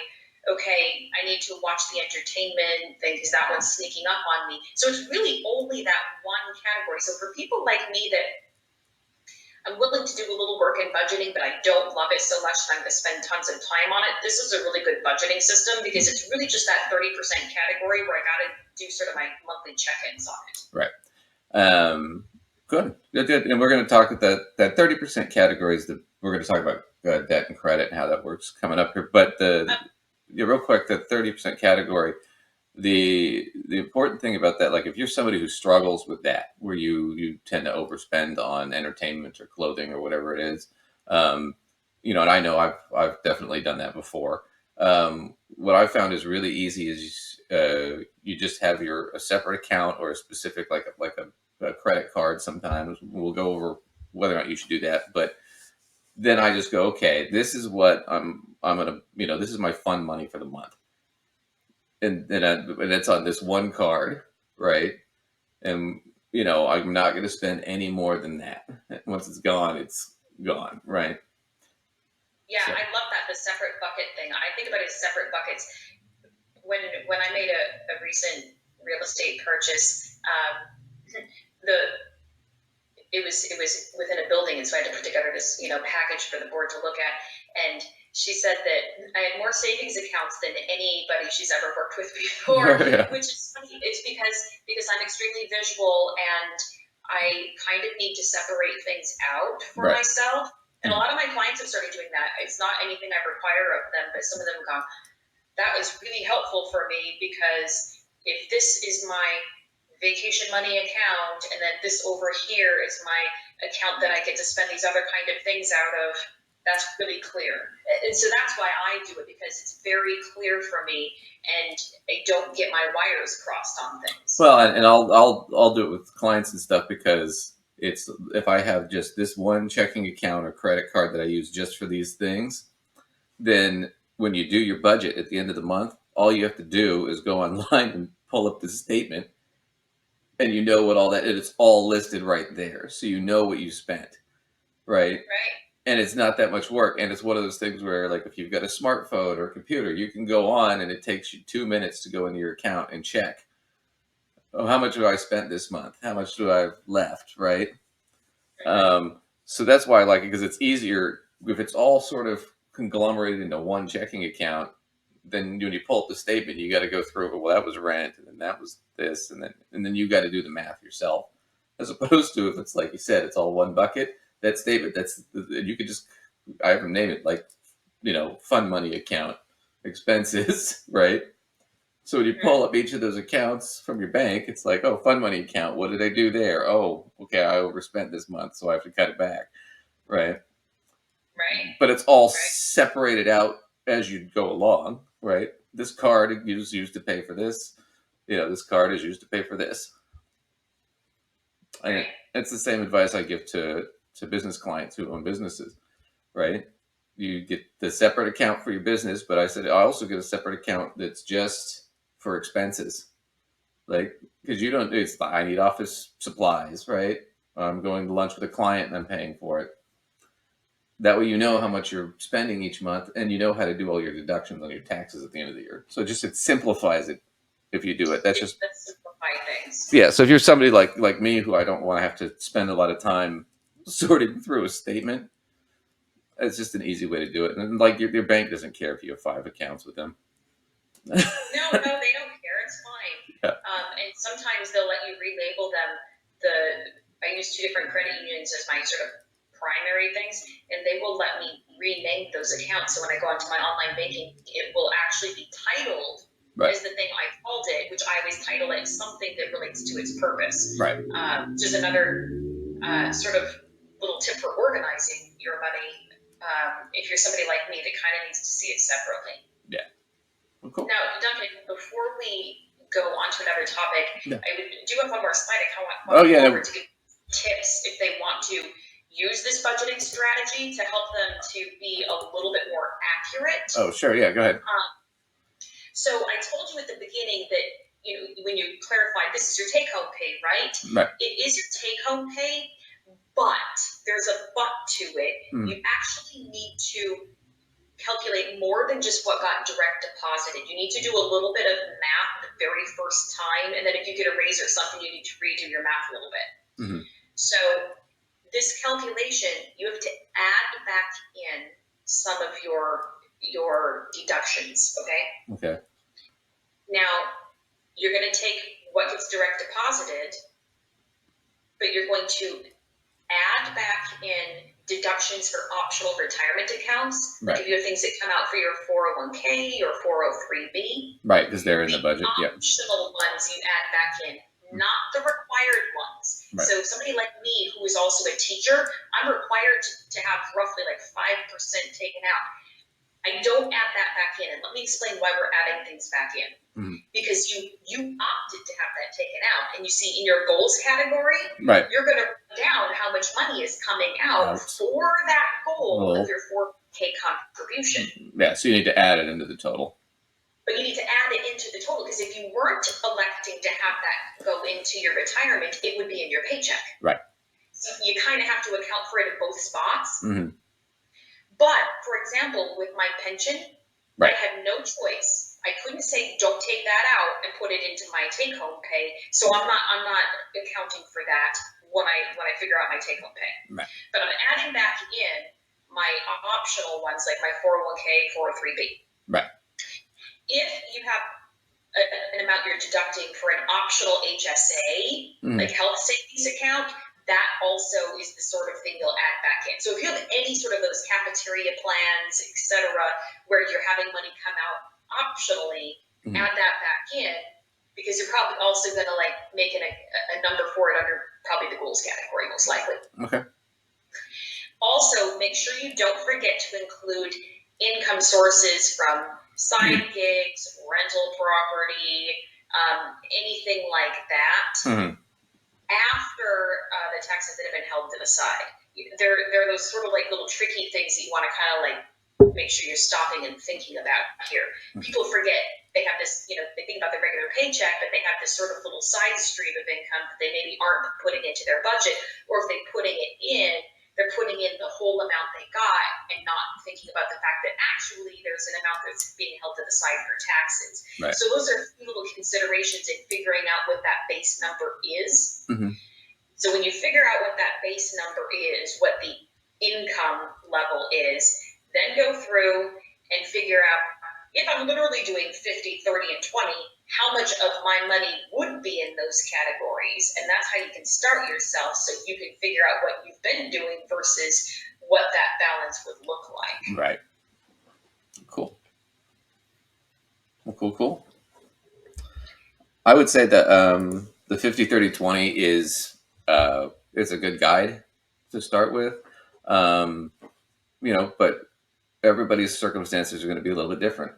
need to watch the entertainment thing because that one's sneaking up on me. So it's really only that one category. So for people like me that I'm willing to do a little work in budgeting, but I don't love it so much that I'm going to spend tons of time on it, this is a really good budgeting system because it's really just that 30% category where I got to do sort of my monthly check-ins on it. Right. Good. And we're going to talk about that 30% category is we're going to talk about debt and credit and how that works coming up here. But real quick, the 30% category, the important thing about that, like if you're somebody who struggles with that, where you tend to overspend on entertainment or clothing or whatever it is, and I know I've definitely done that before. What I found is really easy is you just have a separate account or a specific like a credit card. Sometimes we'll go over whether or not you should do that, but then I just go, okay, this is what I'm gonna, this is my fun money for the month, and it's on this one card, right? And I'm not gonna spend any more than that. Once it's gone, right? Yeah, so. I love that, the separate bucket thing. I think about it as separate buckets. When I made a recent real estate purchase, it was within a building, and so I had to put together this package for the board to look at. And she said that I had more savings accounts than anybody she's ever worked with before, yeah. Which is funny. It's because I'm extremely visual and I kind of need to separate things out for right. myself. And a lot of my clients have started doing that. It's not anything I require of them, but some of them have gone, that was really helpful for me because if this is my vacation money account and then this over here is my account that I get to spend these other kind of things out of, that's really clear. And so that's why I do it, because it's very clear for me and I don't get my wires crossed on things. Well, and I'll do it with clients and stuff because it's, if I have just this one checking account or credit card that I use just for these things, then when you do your budget at the end of the month, all you have to do is go online and pull up the statement, and you know what all that is. It's all listed right there, so you know what you spent, right? Right. And it's not that much work, and it's one of those things where, like, if you've got a smartphone or a computer, you can go on, and it takes you 2 minutes to go into your account and check, oh, how much have I spent this month? How much do I have left, right? So that's why I like it, because it's easier if it's all sort of conglomerated into one checking account. Then when you pull up the statement, you got to go through, well, that was rent, and then that was this, and then you got to do the math yourself, as opposed to if it's like you said, it's all one bucket. That statement, you could just, I have them name it like, fun money account expenses, right? So when you pull up each of those accounts from your bank, it's like, oh, fun money account. What did I do there? Oh, okay, I overspent this month, so I have to cut it back, right? Right. But it's all separated out as you go along, right? This card is used to pay for this. This card is used to pay for this. And it's the same advice I give to business clients who own businesses, right? You get the separate account for your business, but I said I also get a separate account that's just for expenses, like, because I need office supplies, right? I'm going to lunch with a client and I'm paying for it. That way you know how much you're spending each month, and you know how to do all your deductions on your taxes at the end of the year. So it simplifies it if you do it. That's simplify things. Yeah, so if you're somebody like me who I don't want to have to spend a lot of time sorting through a statement, it's just an easy way to do it. And like your bank doesn't care if you have 5 accounts with them. No, they don't care. It's fine. Yeah. And sometimes they'll let you relabel them. I use 2 different credit unions as my sort of primary things, and they will let me rename those accounts. So when I go onto my online banking, it will actually be titled as the thing I called it, which I always title it something that relates to its purpose. Right. Just another sort of little tip for organizing your money if you're somebody like me that kind of needs to see it separately. Yeah. Well, cool. Now, Duncan, before we go on to another topic, I do have one more slide. I kind of want to give tips if they want to use this budgeting strategy to help them to be a little bit more accurate. Oh, sure. Yeah, go ahead. So I told you at the beginning that, when you clarified, this is your take-home pay, right? Right. It is your take-home pay, But there's a but to it. You actually need to calculate more than just what got direct deposited. You need to do a little bit of math the very first time, and then if you get a raise or something, you need to redo your math a little bit. So this calculation, you have to add back in some of your deductions, Okay. Now, you're going to take what gets direct deposited, but you're going to add back in deductions for optional retirement accounts. Right. Like if you have things that come out for your 401k or 403b. Right, because they're in the budget. The optional ones you add back in, not the required ones. Right. So somebody like me who is also a teacher, I'm required to have roughly like 5% taken out. I don't add that back in, and let me explain why we're adding things back in. Because you opted to have that taken out, and you see in your goals category, you're going to write down how much money is coming out for that goal of your 4K contribution. Yeah, so you need to add it into the total. But you need to add it into the total, because if you weren't electing to have that go into your retirement, it would be in your paycheck. Right. So you kind of have to account for it in both spots. But, for example, with my pension, I had no choice. I couldn't say, don't take that out and put it into my take-home pay. So I'm not accounting for that when I figure out my take-home pay. Right. But I'm adding back in my optional ones, like my 401k, 403b. Right. If you have an amount you're deducting for an optional HSA, like health savings account, that also is the sort of thing you'll add back in. So if you have any sort of those cafeteria plans, etc., where you're having money come out optionally, add that back in, because you're probably also going to like make a number for it under probably the goals category, most likely. Okay. Also, make sure you don't forget to include income sources from side gigs, rental property, anything like that. After the taxes that have been held to the side. There are those sort of like little tricky things that you want to kind of like make sure you're stopping and thinking about here. People forget they have this, they think about their regular paycheck, but they have this sort of little side stream of income that they maybe aren't putting into their budget, or if they're putting it in, they're putting in the whole amount they got and not thinking about the fact that actually there's an amount that's being held to the side for taxes. Right. So those are a few little considerations in figuring out what that base number is. So when you figure out what that base number is, what the income level is, then go through and figure out, if I'm literally doing 50, 30, and 20, how much of my money would be in those categories. And that's how you can start yourself, so you can figure out what you've been doing versus what that balance would look like. Right. Cool. Cool. I would say that the 50, 30, 20 is a good guide to start with. But everybody's circumstances are going to be a little bit different.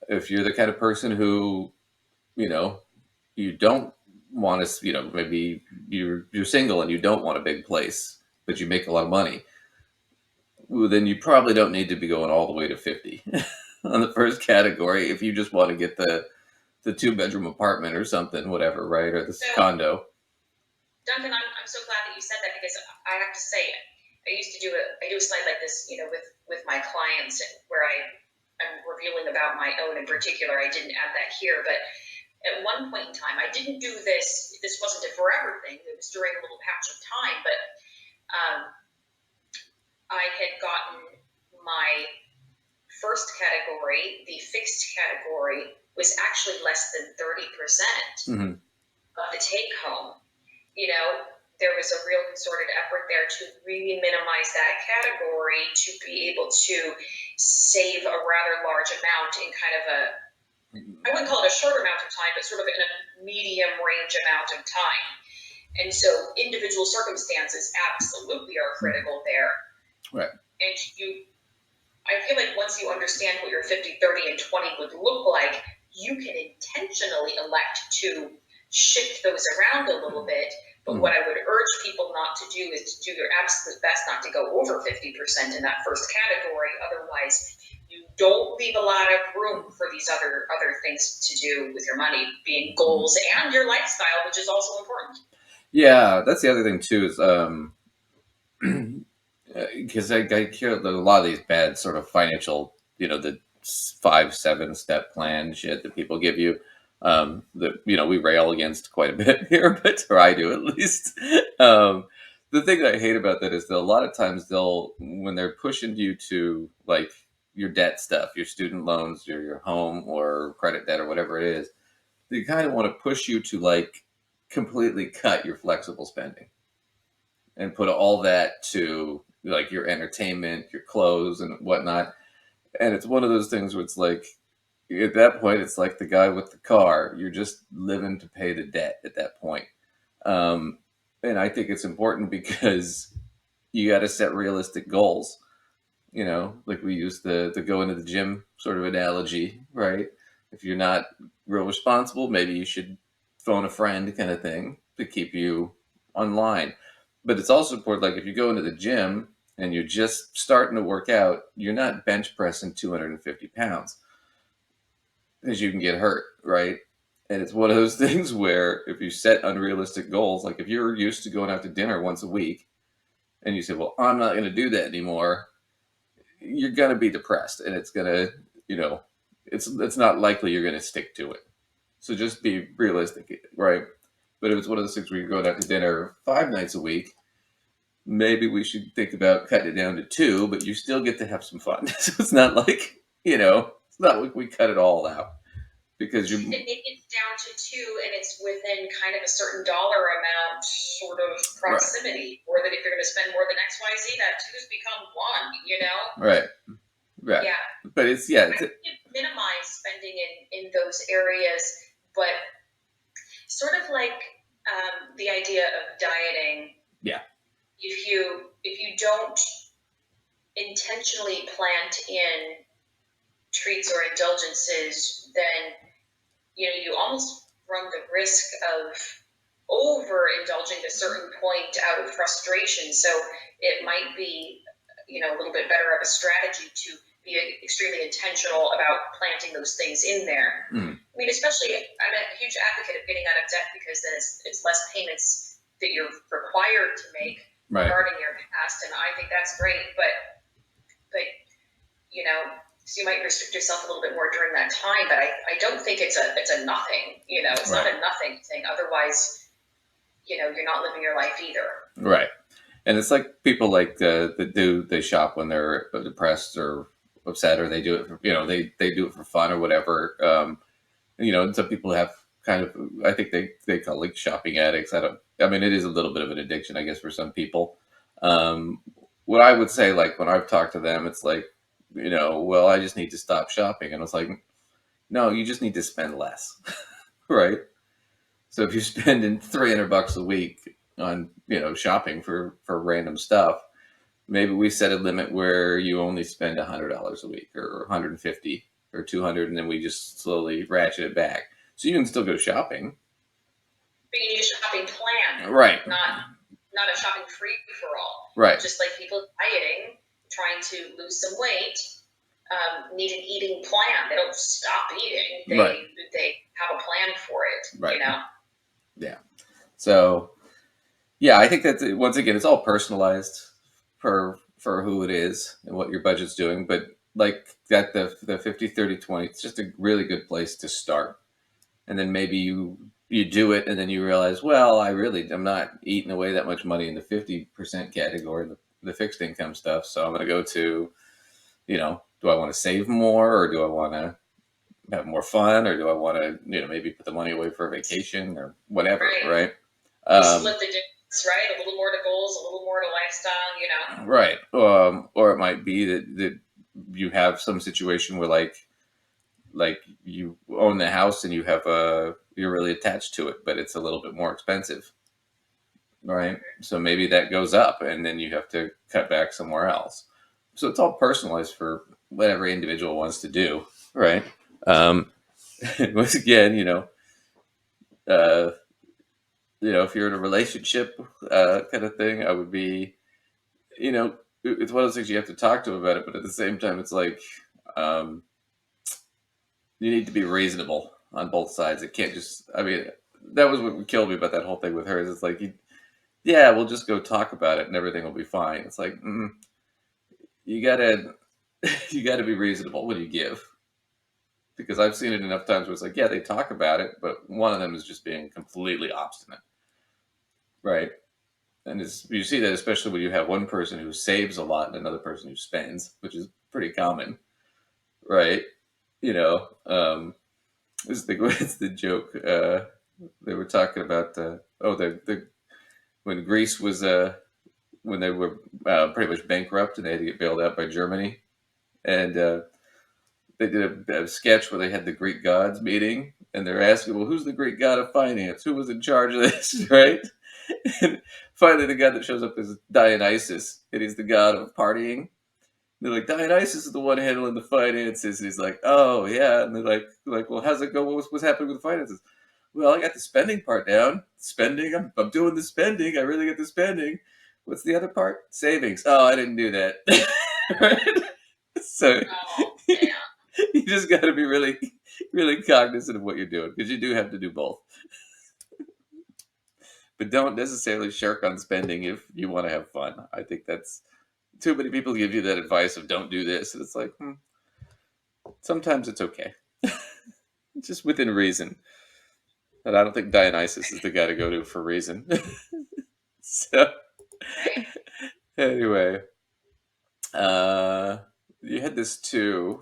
If you're the kind of person who, you don't want to, maybe you're single and you don't want a big place, but you make a lot of money, well, then you probably don't need to be going all the way to 50 on the first category. If you just want to get the 2-bedroom apartment or something, whatever, right? Or the condo. Duncan, I'm so glad that you said that, because I have to say, I do a slide like this, with my clients, where I'm revealing about my own in particular. I didn't add that here, but at one point in time, I didn't do this. This wasn't a forever thing. It was during a little patch of time, but I had gotten my first category, the fixed category, was actually less than 30% of the take home. There was a real concerted effort there to really minimize that category, to be able to save a rather large amount in kind of I wouldn't call it a short amount of time, but sort of in a medium range amount of time. And so individual circumstances absolutely are critical there. Right. And I feel like once you understand what your 50, 30, and 20 would look like, you can intentionally elect to shift those around a little bit. But what I would urge people not to do is to do their absolute best not to go over 50% in that first category. Otherwise, you don't leave a lot of room for these other things to do with your money, being goals and your lifestyle, which is also important. Yeah, that's the other thing too is because I hear that a lot of these bad sort of financial, the 5-7 step plan shit that people give you. That we rail against quite a bit here, but or I do at least. Um, the thing that I hate about that is that a lot of times they'll when they're pushing you to like your debt stuff, your student loans, your home or credit debt or whatever it is, they kind of want to push you to like completely cut your flexible spending and put all that to like your entertainment, your clothes, and whatnot. And it's one of those things where it's like, at that point, it's like the guy with the car. You're just living to pay the debt at that point. Um, and I think it's important because you got to set realistic goals. Like we use the go into the gym sort of analogy, right? If you're not real responsible, maybe you should phone a friend kind of thing to keep you online. But it's also important, like if you go into the gym and you're just starting to work out, you're not bench pressing 250 pounds because you can get hurt, right? And it's one of those things where if you set unrealistic goals, like if you're used to going out to dinner once a week and you say, well, I'm not going to do that anymore, you're going to be depressed and it's going to, it's not likely you're going to stick to it. So just be realistic, right? But if it's one of those things where you're going out to dinner 5 nights a week, maybe we should think about cutting it down to 2, but you still get to have some fun. So it's not like, it's not like we cut it all out because you're It's down to 2, and it's within kind of a certain dollar amount sort of right, proximity, or that if you're going to spend more than XYZ, that 2's become 1, right, right. Yeah. But it's, yeah, I think minimize spending in those areas, but sort of like the idea of dieting. Yeah. If you don't intentionally plant in treats or indulgences, then you almost run the risk of overindulging to a certain point out of frustration. So it might be, a little bit better of a strategy to be extremely intentional about planting those things in there. I mean, especially, I'm a huge advocate of getting out of debt because then it's less payments that you're required to make regarding your past, and I think that's great. But so you might restrict yourself a little bit more during that time. But I don't think it's a nothing. It's not a nothing thing. Otherwise, you're not living your life either. Right. And it's like people like they shop when they're depressed or upset, or they do it for, they do it for fun or whatever. And some people have kind of, I think they call like shopping addicts. I mean, it is a little bit of an addiction, I guess, for some people. What I would say, like when I've talked to them, it's like, well, I just need to stop shopping. And it's like, no, you just need to spend less. Right. So if you're spending $300 a week on, shopping for random stuff, maybe we set a limit where you only spend $100 a week or 150 or 200, and then we just slowly ratchet it back. So you can still go shopping. But you need a shopping plan. Right. Not a shopping free for all. Right. Just like people dieting, trying to lose some weight, need an eating plan. They don't stop eating. They have a plan for it. Right. Yeah. So, yeah, I think that once again, it's all personalized for who it is and what your budget's doing. But like that, the 50-30-20, it's just a really good place to start. And then maybe you do it, and then you realize, well, I'm not eating away that much money in the 50% category, the fixed income stuff. So I'm going to go to, do I want to save more, or do I want to have more fun, or do I want to, maybe put the money away for a vacation or whatever, right? Split the difference, right? A little more to goals, a little more to lifestyle, Right. Or it might be that you have some situation where like you own the house and you're really attached to it, but it's a little bit more expensive, right? So maybe that goes up, and then you have to cut back somewhere else. So it's all personalized for whatever individual wants to do, right? Once again, if you're in a relationship kind of thing, I would be, it's one of those things you have to talk to about it, but at the same time, it's like you need to be reasonable on both sides. It can't just, I mean, that was what killed me about that whole thing with hers. It's like, yeah, we'll just go talk about it and everything will be fine. It's like, you gotta, you gotta be reasonable when you give, because I've seen it enough times where it's like, yeah, they talk about it, but one of them is just being completely obstinate, right? And you see that especially when you have one person who saves a lot and another person who spends, which is pretty common, right? You know, it's the joke. They were talking about the when Greece was when they were pretty much bankrupt and they had to get bailed out by Germany, and they did a sketch where they had the Greek gods meeting, and they're asking, well, who's the Greek god of finance? Who was in charge of this, right? And finally, the guy that shows up is Dionysus, and he's the god of partying. They're like, Dionysus is the one handling the finances, and he's like, oh yeah, and they're like, well, how's it go? What's happening with the finances? Well, I got the spending part down. Spending, I'm doing the spending. I really get the spending. What's the other part? Savings. Oh, I didn't do that. Right? So Oh, yeah. you just got to be really, really cognizant of what you're doing, because you do have to do both. But don't necessarily shirk on spending if you want to have fun. I think that's too many people give you that advice of don't do this, and it's like, sometimes it's okay, just within reason. And I don't think Dionysus is the guy to go to for reason. So Right. anyway, you had this too.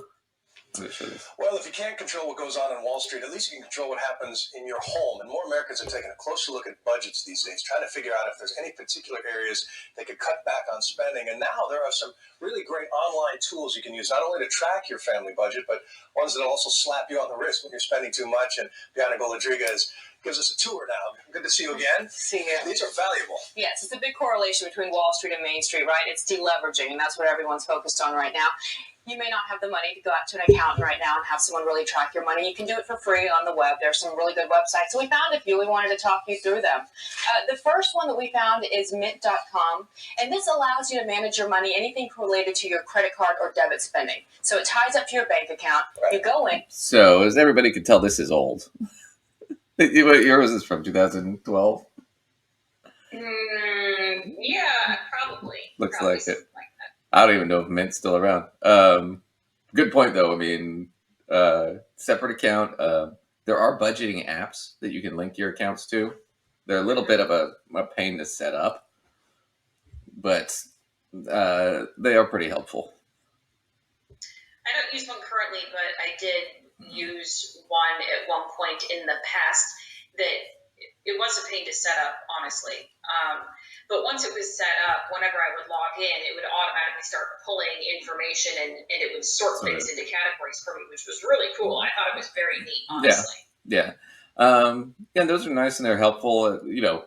Let me show this. Well, if you can't control what goes on Wall Street, at least you can control what happens in your home. And more Americans are taking a closer look at budgets these days, trying to figure out if there's any particular areas they could cut back on spending. And now there are some really great online tools you can use, not only to track your family budget, but ones that will also slap you on the wrist when you're spending too much. And Bianca Rodriguez gives us a tour now. Good to see you again. See you. These are valuable. Yes, it's a big correlation between Wall Street and Main Street, right? It's deleveraging, and that's what everyone's focused on right now. You may not have the money to go out to an accountant right now and have someone really track your money. You can do it for free on the web. There's some really good websites. So we found a few. We wanted to talk you through them. The first one that we found is mint.com, and this allows you to manage your money, anything related to your credit card or debit spending. So it ties up to your bank account. Right. You go in. So as everybody can tell, this is old. What year was this from? 2012. Yeah, probably. Looks Probably like it. something like that. I don't even know if Mint's still around. Good point, though. I mean, separate account. There are budgeting apps that you can link your accounts to. They're a little bit of a pain to set up, but they are pretty helpful. I don't use one currently, but I did use one at one point in the past that it was a pain to set up, honestly. But once it was set up, whenever I would log in, it would automatically start pulling information and it would sort things into categories for me, which was really cool. I thought it was very neat, honestly. Yeah. And those are nice and they're helpful,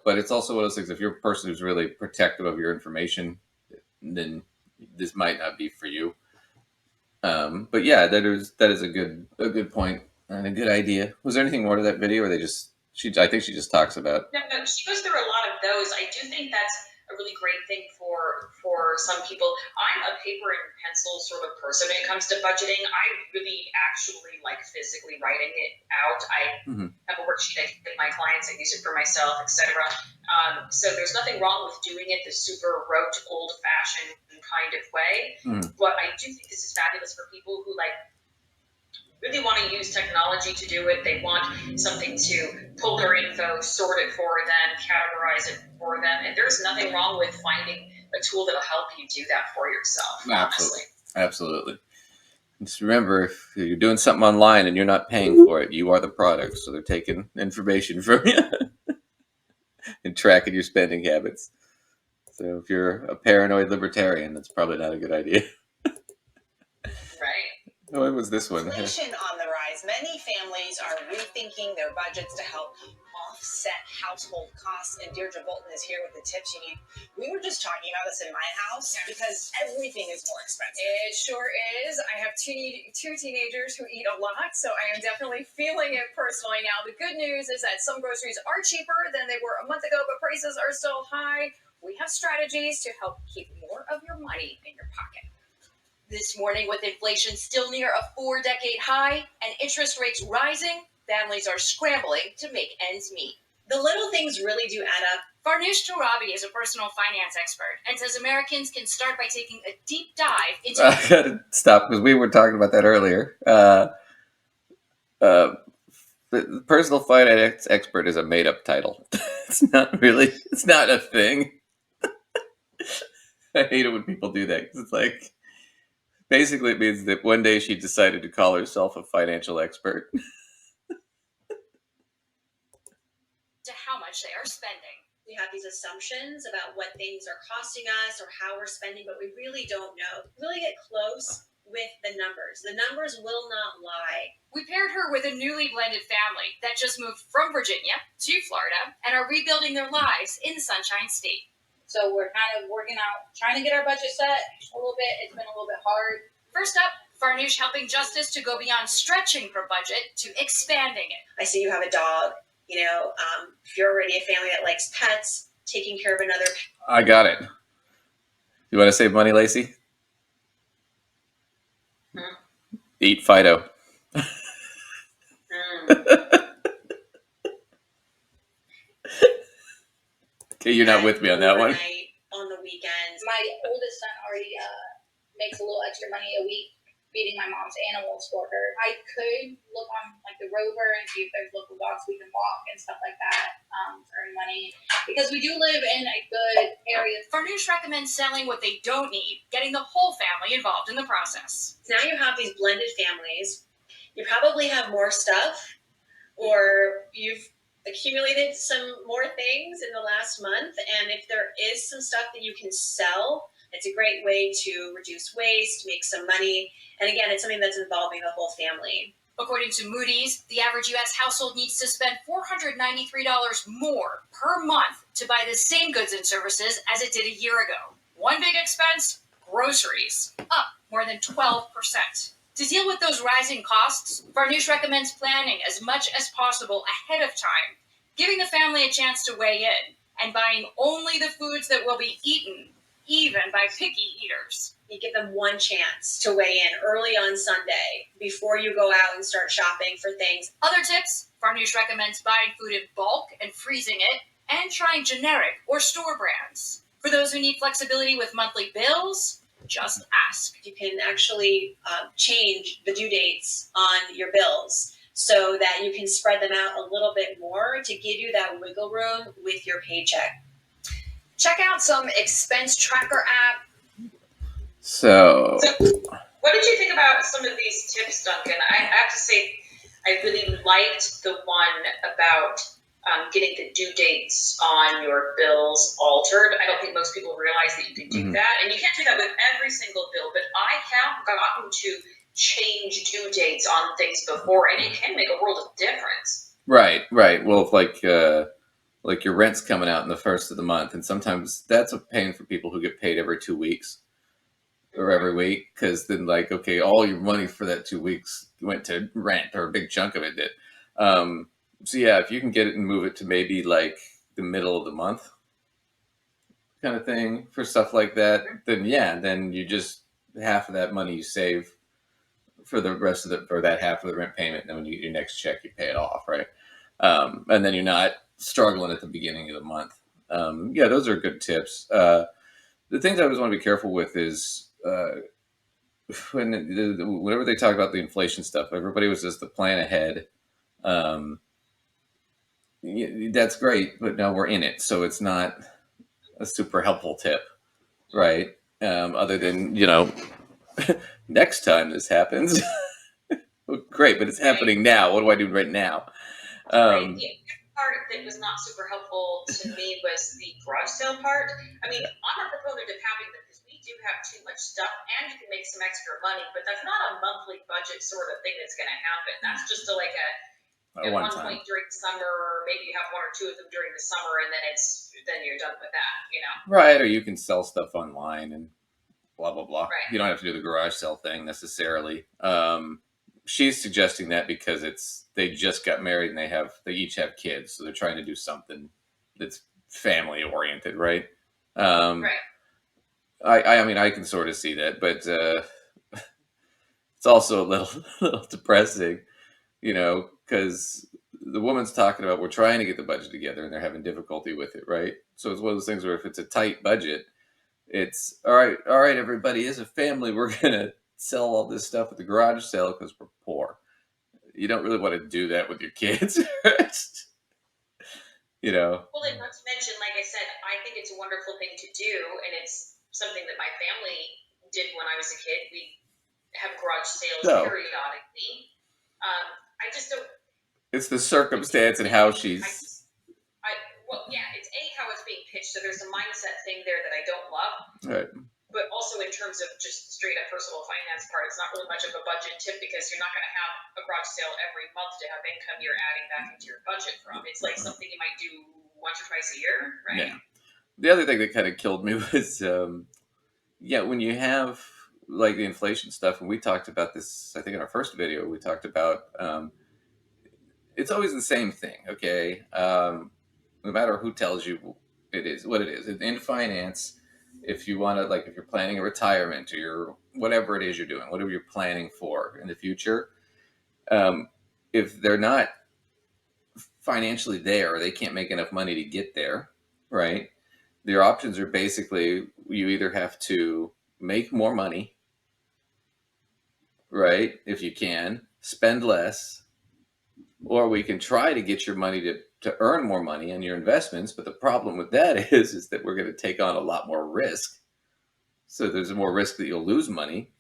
but it's also one of those things, if you're a person who's really protective of your information, then this might not be for you. But yeah, that is a good point and a good idea. Was there anything more to that video, or I think she just talks about? No, she goes through a lot of those. I do think that's a really great thing for some people. I'm a paper and pencil sort of person when it comes to budgeting. I really actually like physically writing it out. I have a worksheet I give my clients. I use it for myself, etc. So there's nothing wrong with doing it the super rote, old-fashioned kind of way. But I do think this is fabulous for people who really want to use technology to do it. They want something to pull their info, sort it for them, categorize it for them. And there's nothing wrong with finding a tool that'll help you do that for yourself, honestly. Absolutely. Just remember, if you're doing something online and you're not paying for it, you are the product. So they're taking information from you and tracking your spending habits. So if you're a paranoid libertarian, that's probably not a good idea. Right. What was this one? Inflation on the rise. Many families are rethinking their budgets to help offset household costs. And Deirdre Bolton is here with the tips you need. We were just talking about this in my house because everything is more expensive. It sure is. I have two teenagers who eat a lot, so I am definitely feeling it personally now. The good news is that some groceries are cheaper than they were a month ago, but prices are still high. We have strategies to help keep more of your money in your pocket. This morning, with inflation still near a 4-decade high and interest rates rising, families are scrambling to make ends meet. The little things really do add up. Farnoosh Torabi is a personal finance expert and says Americans can start by taking a deep dive into. I gotta stop because we were talking about that earlier. The personal finance expert is a made-up title. It's not really. It's not a thing. I hate it when people do that because it's like basically it means that one day she decided to call herself a financial expert. To how much they are spending. We have these assumptions about what things are costing us or how we're spending, but we really don't know. Really get close with the numbers. The numbers will not lie. We paired her with a newly blended family that just moved from Virginia to Florida and are rebuilding their lives in the Sunshine State. So we're kind of working out, trying to get our budget set a little bit. It's been a little bit hard. First up, Farnoosh helping Justice to go beyond stretching her budget to expanding it. I see you have a dog. You know, if you're already a family that likes pets, taking care of another. I got it. You want to save money, Lacey? Eat Fido. Okay, you're not with me on that one. On the weekends. My oldest son already makes a little extra money a week feeding my mom's animals for her. I could look on like the Rover and see if there's local dogs we can walk and stuff like that to earn money because we do live in a good area. Farnoosh recommends selling what they don't need, getting the whole family involved in the process. Now you have these blended families. You probably have more stuff, or you've accumulated some more things in the last month. And if there is some stuff that you can sell, it's a great way to reduce waste, make some money. And again, it's something that's involving the whole family. According to Moody's, the average U.S. household needs to spend $493 more per month to buy the same goods and services as it did a year ago. One big expense, groceries, up more than 12%. To deal with those rising costs, Farnoosh recommends planning as much as possible ahead of time, giving the family a chance to weigh in, and buying only the foods that will be eaten, even by picky eaters. You give them one chance to weigh in early on Sunday before you go out and start shopping for things. Other tips, Farnoosh recommends buying food in bulk and freezing it, and trying generic or store brands. For those who need flexibility with monthly bills, just ask. You can actually change the due dates on your bills so that you can spread them out a little bit more to give you that wiggle room with your paycheck. Check out some expense tracker app. So, What did you think about some of these tips, Duncan? I have to say, I really liked the one about getting the due dates on your bills altered. I don't think most people realize that you can do that. And you can't do that with every single bill, but I have gotten to change due dates on things before, and it can make a world of difference. right. Well, if like your rent's coming out in the first of the month, and sometimes that's a pain for people who get paid every 2 weeks or every week, because then like, okay, all your money for that 2 weeks went to rent, or a big chunk of it did. So yeah, if you can get it and move it to maybe like the middle of the month kind of thing for stuff like that, then yeah, then you just half of that money you save for the rest of for that half of the rent payment. And then when you get your next check, you pay it off, right? And then you're not struggling at the beginning of the month. Yeah, those are good tips. The things I always want to be careful with is whenever they talk about the inflation stuff, everybody was just the plan ahead. That's great, but now we're in it, so it's not a super helpful tip, right? Other than, next time this happens, great, but it's happening now. What do I do right now? The part that was not super helpful to me was the garage sale part. I mean, I'm a proponent of having them because we do have too much stuff, and you can make some extra money, but that's not a monthly budget sort of thing that's going to happen. That's just like at one point during the summer, or maybe you have one or two of them during the summer, and then you're done with that, Right, or you can sell stuff online and blah blah blah. Right. You don't have to do the garage sale thing necessarily. She's suggesting that because they just got married and they each have kids, so they're trying to do something that's family oriented, right? Right. I mean, I can sort of see that, but it's also a little depressing, because the woman's talking about we're trying to get the budget together and they're having difficulty with it, right? So it's one of those things where if it's a tight budget, it's all right, everybody, as a family, we're gonna sell all this stuff at the garage sale because we're poor. You don't really want to do that with your kids. You know. Well, and not to mention, like I said, I think it's a wonderful thing to do, and it's something that my family did when I was a kid. We have garage sales No. periodically. I just don't. It's the circumstance and how she's. Well, yeah, it's how it's being pitched. So there's a mindset thing there that I don't love. Right. But also in terms of just straight up personal finance part, it's not really much of a budget tip because you're not going to have a garage sale every month to have income you're adding back into your budget from. It's like something you might do once or twice a year, right? Yeah. The other thing that kind of killed me was, when you have like the inflation stuff, and we talked about this, I think in our first video, we talked about it's always the same thing, okay? No matter who tells you it is what it is. In finance, if you want to, like, if you're planning a retirement or you're whatever it is you're doing, whatever you're planning for in the future, if they're not financially there, or they can't make enough money to get there, right? Your options are basically you either have to make more money, right? If you can, spend less, or we can try to get your money to earn more money in your investments. But the problem with that is that we're going to take on a lot more risk. So there's more risk that you'll lose money.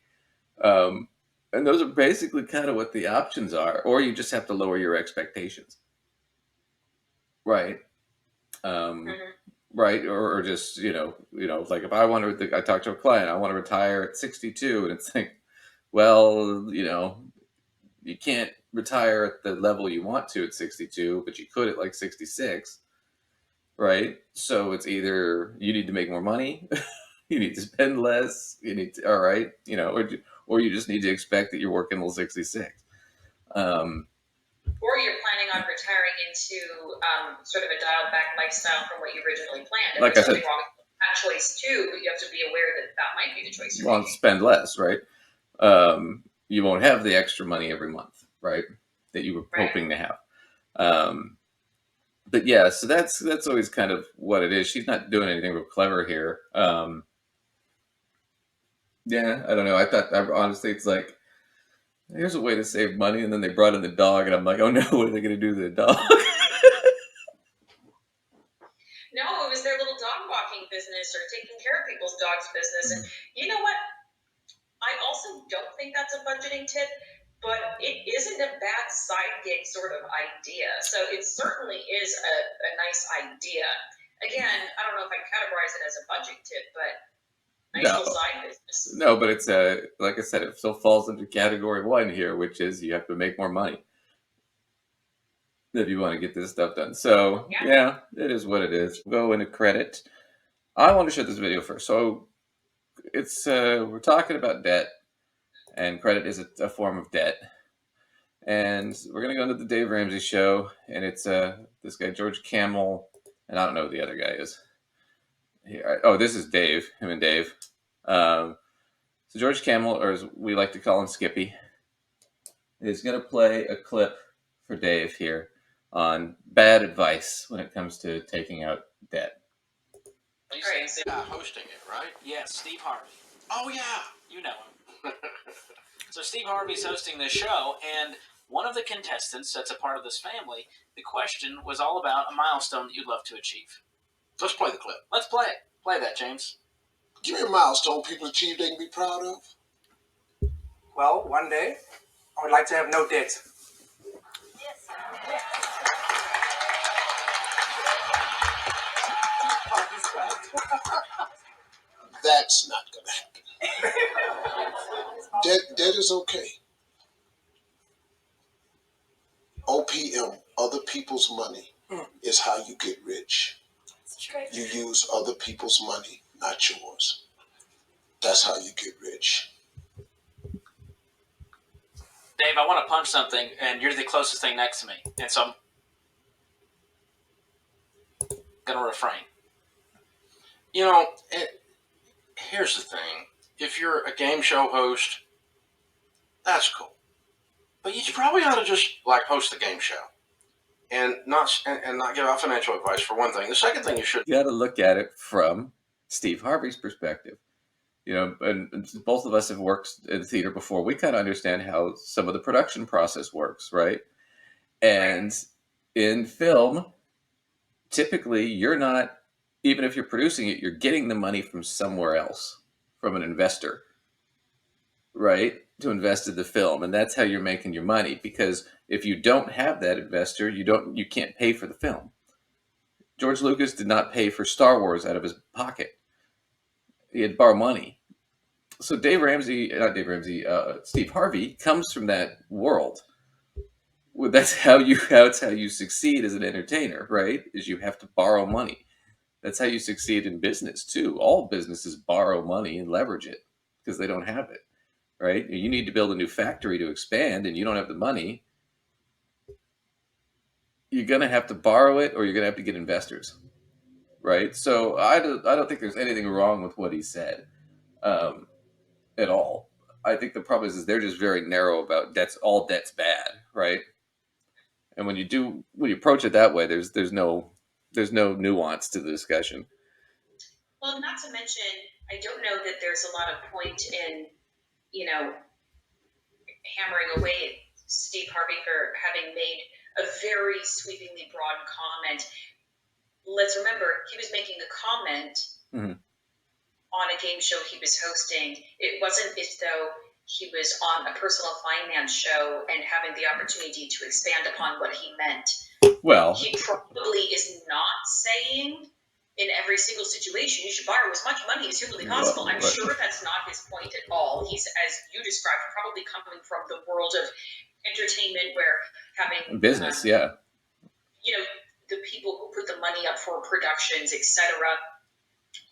And those are basically kind of what the options are. Or you just have to lower your expectations. Right. Right. Or just, like if I want to, I talked to a client, I want to retire at 62. And it's like, well, you can't retire at the level you want to at 62, but you could at like 66, right? So it's either you need to make more money, you need to spend less, you need to, all right, or you just need to expect that you're working till 66. Or you're planning on retiring into sort of a dialed back lifestyle from what you originally planned. And Like there's I nothing said, wrong with that choice too, but you have to be aware that that might be the choice you're well, making. spend less, right? You won't have the extra money every month, right? That you were hoping to have. But yeah, so that's always kind of what it is. She's not doing anything real clever here. Yeah, I don't know. I thought, honestly, it's like, here's a way to save money, and then they brought in the dog, and I'm like, oh no, what are they going to do to the dog? No, it was their little dog walking business or taking care of people's dogs business. And you know what? I also don't think that's a budgeting tip, but it isn't a bad side gig sort of idea. So it certainly is a nice idea. Again, I don't know if I categorize it as a budget tip, but nice little side business. No, but it's like I said, it still falls into category 1 here, which is you have to make more money if you want to get this stuff done. So yeah, it is what it is. We'll go into credit. I want to show this video first. So it's we're talking about debt, and credit is a form of debt. And we're gonna go into the Dave Ramsey show, and it's this guy George Camel, and I don't know who the other guy is. This is Dave, him and Dave. So George Camel, or as we like to call him, Skippy, is gonna play a clip for Dave here on bad advice when it comes to taking out debt. He's hosting it, right? Yes, Steve Harvey. Oh, yeah. You know him. So Steve Harvey's hosting this show, and one of the contestants that's a part of this family, the question was all about a milestone that you'd love to achieve. Let's play the clip. Let's play it. Play that, James. Give me a milestone people achieve they can be proud of. Well, one day, I would like to have no debt. Yes. That's not going to happen. Debt is okay. OPM, other people's money, is how you get rich. You use other people's money, not yours. That's how you get rich. Dave, I want to punch something, and you're the closest thing next to me, and so I'm going to refrain. You know, here's the thing. If you're a game show host, that's cool. But you probably ought to just, host the game show. and not give out financial advice for one thing. The second thing you should got to look at it from Steve Harvey's perspective. And both of us have worked in theater before. We kind of understand how some of the production process works, right? And in film, typically you're not, even if you're producing it, you're getting the money from somewhere else, from an investor, right? To invest in the film. And that's how you're making your money. Because if you don't have that investor, you can't pay for the film. George Lucas did not pay for Star Wars out of his pocket. He had to borrow money. So Steve Harvey comes from that world. Well, that's how you succeed as an entertainer, right? Is you have to borrow money. That's how you succeed in business too. All businesses borrow money and leverage it because they don't have it, right? You need to build a new factory to expand, and you don't have the money. You're gonna have to borrow it, or you're gonna have to get investors, right? So I don't think there's anything wrong with what he said at all. I think the problem is they're just very narrow about debts. All debt's bad, right? And when you approach it that way, there's no nuance to the discussion. Well, not to mention, I don't know that there's a lot of point in, hammering away at Steve Harvey for having made a very sweepingly broad comment. Let's remember, he was making a comment on a game show he was hosting. It wasn't as though he was on a personal finance show and having the opportunity to expand upon what he meant. Well, he probably is not saying in every single situation you should borrow as much money as humanly possible. I'm sure that's not his point at all. He's, as you described, probably coming from the world of entertainment where having business, the people who put the money up for productions, etc.,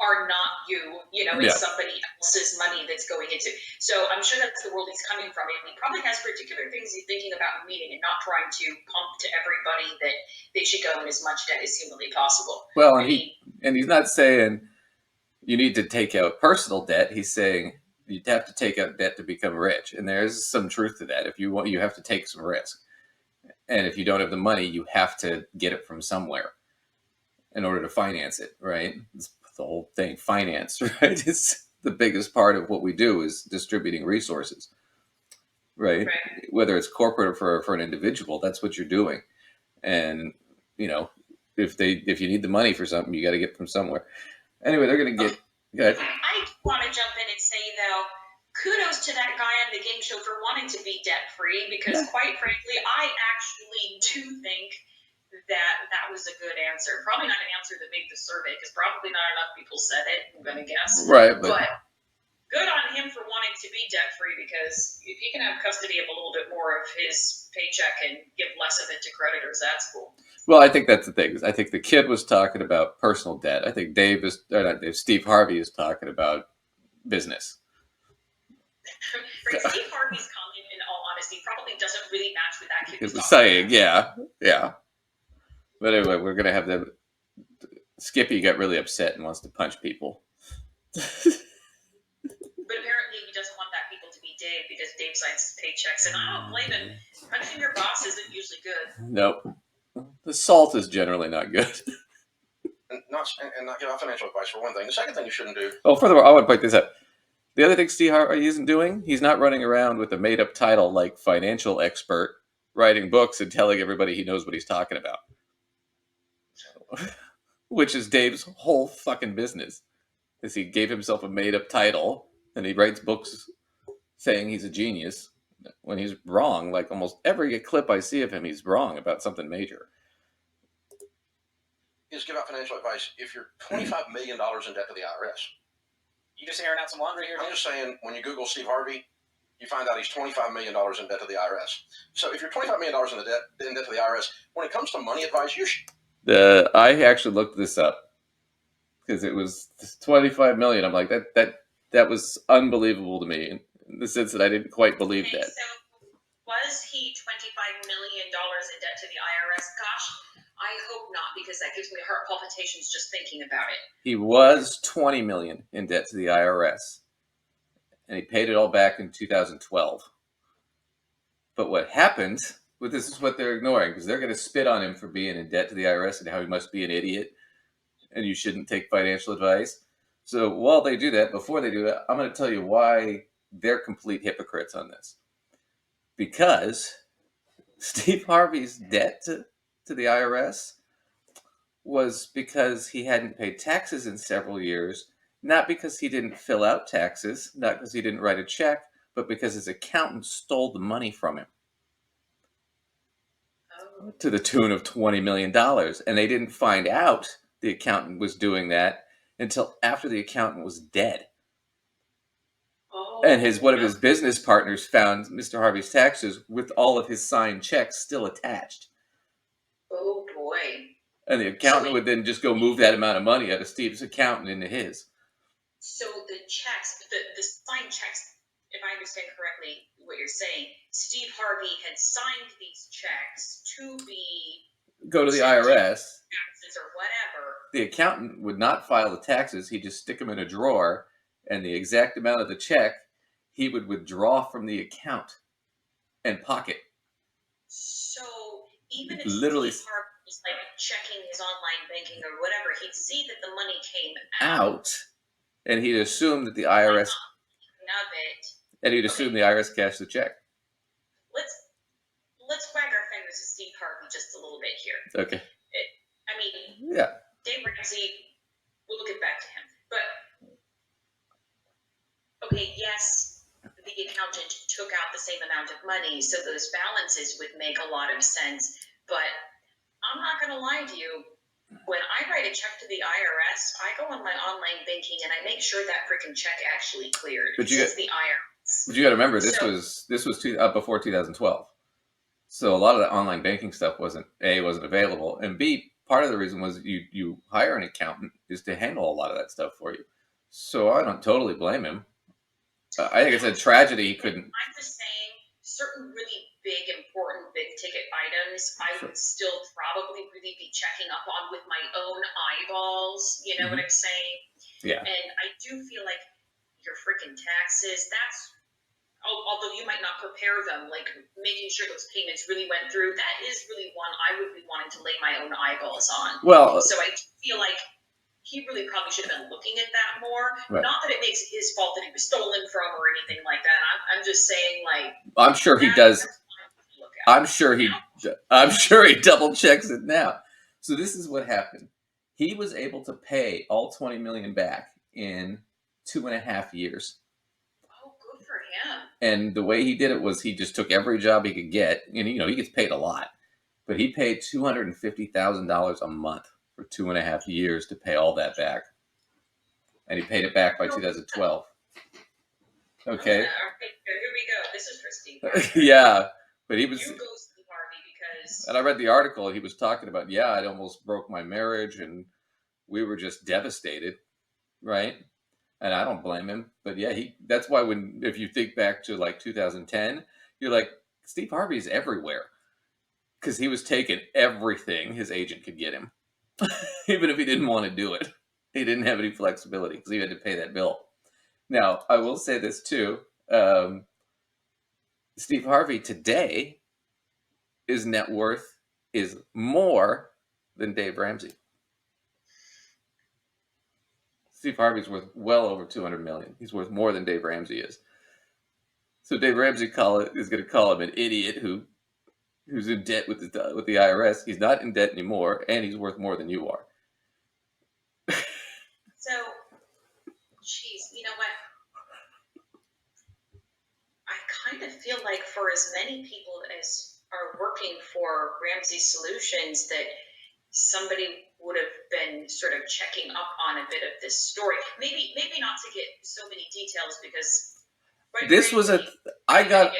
are not it's somebody else's money that's going into. So I'm sure that's the world he's coming from. And he probably has particular things he's thinking about in meeting and not trying to pump to everybody that they should go in as much debt as humanly possible. Well, and he's not saying you need to take out personal debt. He's saying you have to take out debt to become rich. And there's some truth to that. If you want, you have to take some risk. And if you don't have the money, you have to get it from somewhere in order to finance it, right? It's the whole thing, finance, right? It's the biggest part of what we do is distributing resources, right? Whether it's corporate or for an individual, that's what you're doing. And, if you need the money for something, you got to get it from somewhere. Anyway, they're going to get, go ahead. I want to jump in and say, though, kudos to that guy on the game show for wanting to be debt-free, because quite frankly, I actually do think that was a good answer. Probably not an answer that made the survey, because probably not enough people said it, I'm going to guess. Right. But good on him for wanting to be debt-free, because if he can have custody of a little bit more of his paycheck and give less of it to creditors, that's cool. Well, I think that's the thing. I think the kid was talking about personal debt. I think Steve Harvey is talking about business. Right, Steve Harvey's comment, in all honesty, probably doesn't really match with that kid was saying. Yeah. But anyway, we're going to have Skippy got really upset and wants to punch people. But apparently he doesn't want that people to be Dave, because Dave signs his paychecks, and I don't blame him. Punching your boss isn't usually good. Nope. The salt is generally not good. And not give out financial advice for one thing. The second thing you shouldn't do. Oh, furthermore, I want to point this out. The other thing Steve Harvey isn't doing, he's not running around with a made-up title like financial expert, writing books and telling everybody he knows what he's talking about. Which is Dave's whole fucking business. Is he gave himself a made-up title, and he writes books saying he's a genius when he's wrong. Like almost every clip I see of him, he's wrong about something major. Is give out financial advice if you're $25 million in debt to the IRS. You just airing out some laundry here, I'm just saying, when you Google Steve Harvey, you find out he's $25 million in debt to the IRS. So if you're $25 million in debt to the IRS, when it comes to money advice, you should. I actually looked this up because it was $25 million. I'm like, that was unbelievable to me, in the sense that I didn't quite believe that. So was he $25 million in debt to the IRS? Gosh, I hope not, because that gives me heart palpitations just thinking about it. He was $20 million in debt to the IRS, and he paid it all back in 2012. But what happened But this is what they're ignoring because they're going to spit on him for being in debt to the IRS and how he must be an idiot and you shouldn't take financial advice. So while they do that, before they do that, I'm going to tell you why they're complete hypocrites on this. Because Steve Harvey's debt to the IRS was because he hadn't paid taxes in several years, not because he didn't fill out taxes, not because he didn't write a check, but because his accountant stole the money from him to the tune of $20 million. And they didn't find out the accountant was doing that until after the accountant was dead. And one of his business partners found Mr. Harvey's taxes with all of his signed checks still attached. Oh boy. And the accountant would then just go move that amount of money out of Steve's accountant into his. So the checks, the signed checks, if I understand correctly what you're saying, Steve Harvey had signed these checks to go to the IRS. Taxes or whatever. The accountant would not file the taxes. He'd just stick them in a drawer, and the exact amount of the check he would withdraw from the account and pocket. So even if literally Steve Harvey was like checking his online banking or whatever, he'd see that the money came out, and he'd assume that the IRS assume the IRS cashed the check. Let's wag our fingers at Steve Harvey just a little bit here. Okay. Yeah. Dave Ramsey, we'll get back to him. But okay, yes, the accountant took out the same amount of money, so those balances would make a lot of sense. But I'm not going to lie to you. When I write a check to the IRS, I go on my online banking and I make sure that freaking check actually cleared. But it's the IRS. But you got to remember, this was before 2012. So a lot of the online banking stuff wasn't available, and B, part of the reason was you hire an accountant is to handle a lot of that stuff for you. So I don't totally blame him. I think it's a tragedy he couldn't. I'm just saying, certain really big, important, big ticket items, I would still probably really be checking up on with my own eyeballs. You know what I'm saying? Yeah. And I do feel like your freaking taxes, although you might not prepare them, like making sure those payments really went through, that is really one I would be wanting to lay my own eyeballs on. Well, so I feel like he really probably should have been looking at that more. Right. Not that it makes it his fault that he was stolen from or anything like that. I'm just saying, like, I'm sure he does. I'm sure he double checks it now. So this is what happened. He was able to pay all $20 million back in 2.5 years. Oh, good for him. And the way he did it was he just took every job he could get. And, he gets paid a lot. But he paid $250,000 a month for 2.5 years to pay all that back. And he paid it back by 2012. Okay. Okay, here we go. This is for Steve Harvey. Yeah. But he was. You go, Steve Harvey, because. And I read the article, and he was talking about, it almost broke my marriage, and we were just devastated, right? And I don't blame him, but that's why if you think back to like 2010, you're like, Steve Harvey's everywhere, because he was taking everything his agent could get him, even if he didn't want to do it. He didn't have any flexibility because he had to pay that bill. Now, I will say this too. Steve Harvey today, his net worth is more than Dave Ramsey. Steve Harvey's worth well over $200 million. He's worth more than Dave Ramsey is. So Dave Ramsey is going to call him an idiot who's in debt with the IRS. He's not in debt anymore, and he's worth more than you are. So, geez, you know what? I kind of feel like for as many people as are working for Ramsey Solutions, that somebody would have been sort of checking up on a bit of this story. Maybe not to get so many details, because I got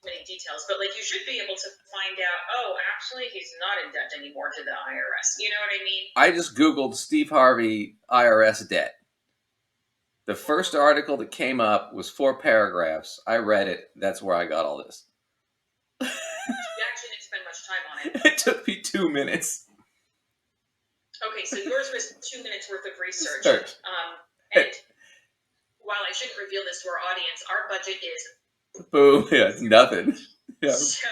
many details, but like you should be able to find out, actually he's not in debt anymore to the IRS. You know what I mean? I just Googled Steve Harvey IRS debt. The first article that came up was 4 paragraphs. I read it. That's where I got all this. You actually didn't spend much time on it. It took me 2 minutes. Okay, so yours was 2 minutes worth of research. And while I shouldn't reveal this to our audience, our budget is boom. Yeah, it's nothing. Yeah. So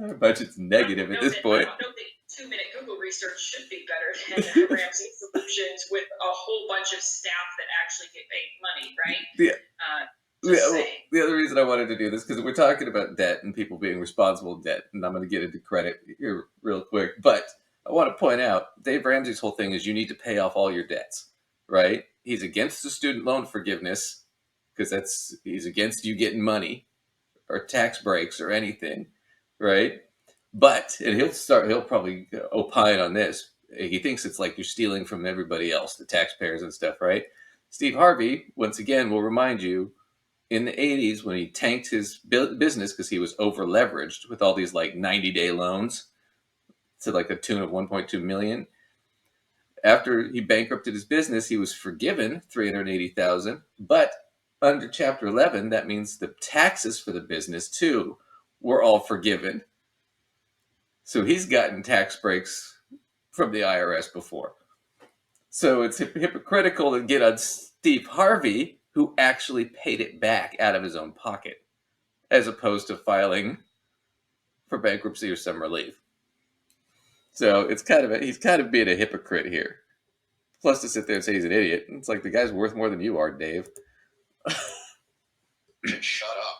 Our budget's negative at this point. I don't think 2-minute Google research should be better than Ramsey Solutions with a whole bunch of staff that actually get paid money, right? Yeah. The other reason I wanted to do this, because we're talking about debt and people being responsible in debt, and I'm going to get into credit here real quick, but I want to point out Dave Ramsey's whole thing is you need to pay off all your debts, right? He's against the student loan forgiveness because he's against you getting money or tax breaks or anything, right? But, and he'll probably opine on this. He thinks it's like you're stealing from everybody else, the taxpayers and stuff, right? Steve Harvey, once again, will remind you, in the 80s, when he tanked his business because he was over leveraged with all these like 90-day loans to like a tune of 1.2 million. After he bankrupted his business, he was forgiven $380,000, but under Chapter 11, that means the taxes for the business too were all forgiven. So he's gotten tax breaks from the IRS before. So it's hypocritical to get on Steve Harvey, who actually paid it back out of his own pocket, as opposed to filing for bankruptcy or some relief. So he's kind of being a hypocrite here. Plus to sit there and say he's an idiot. It's like the guy's worth more than you are, Dave. Shut up.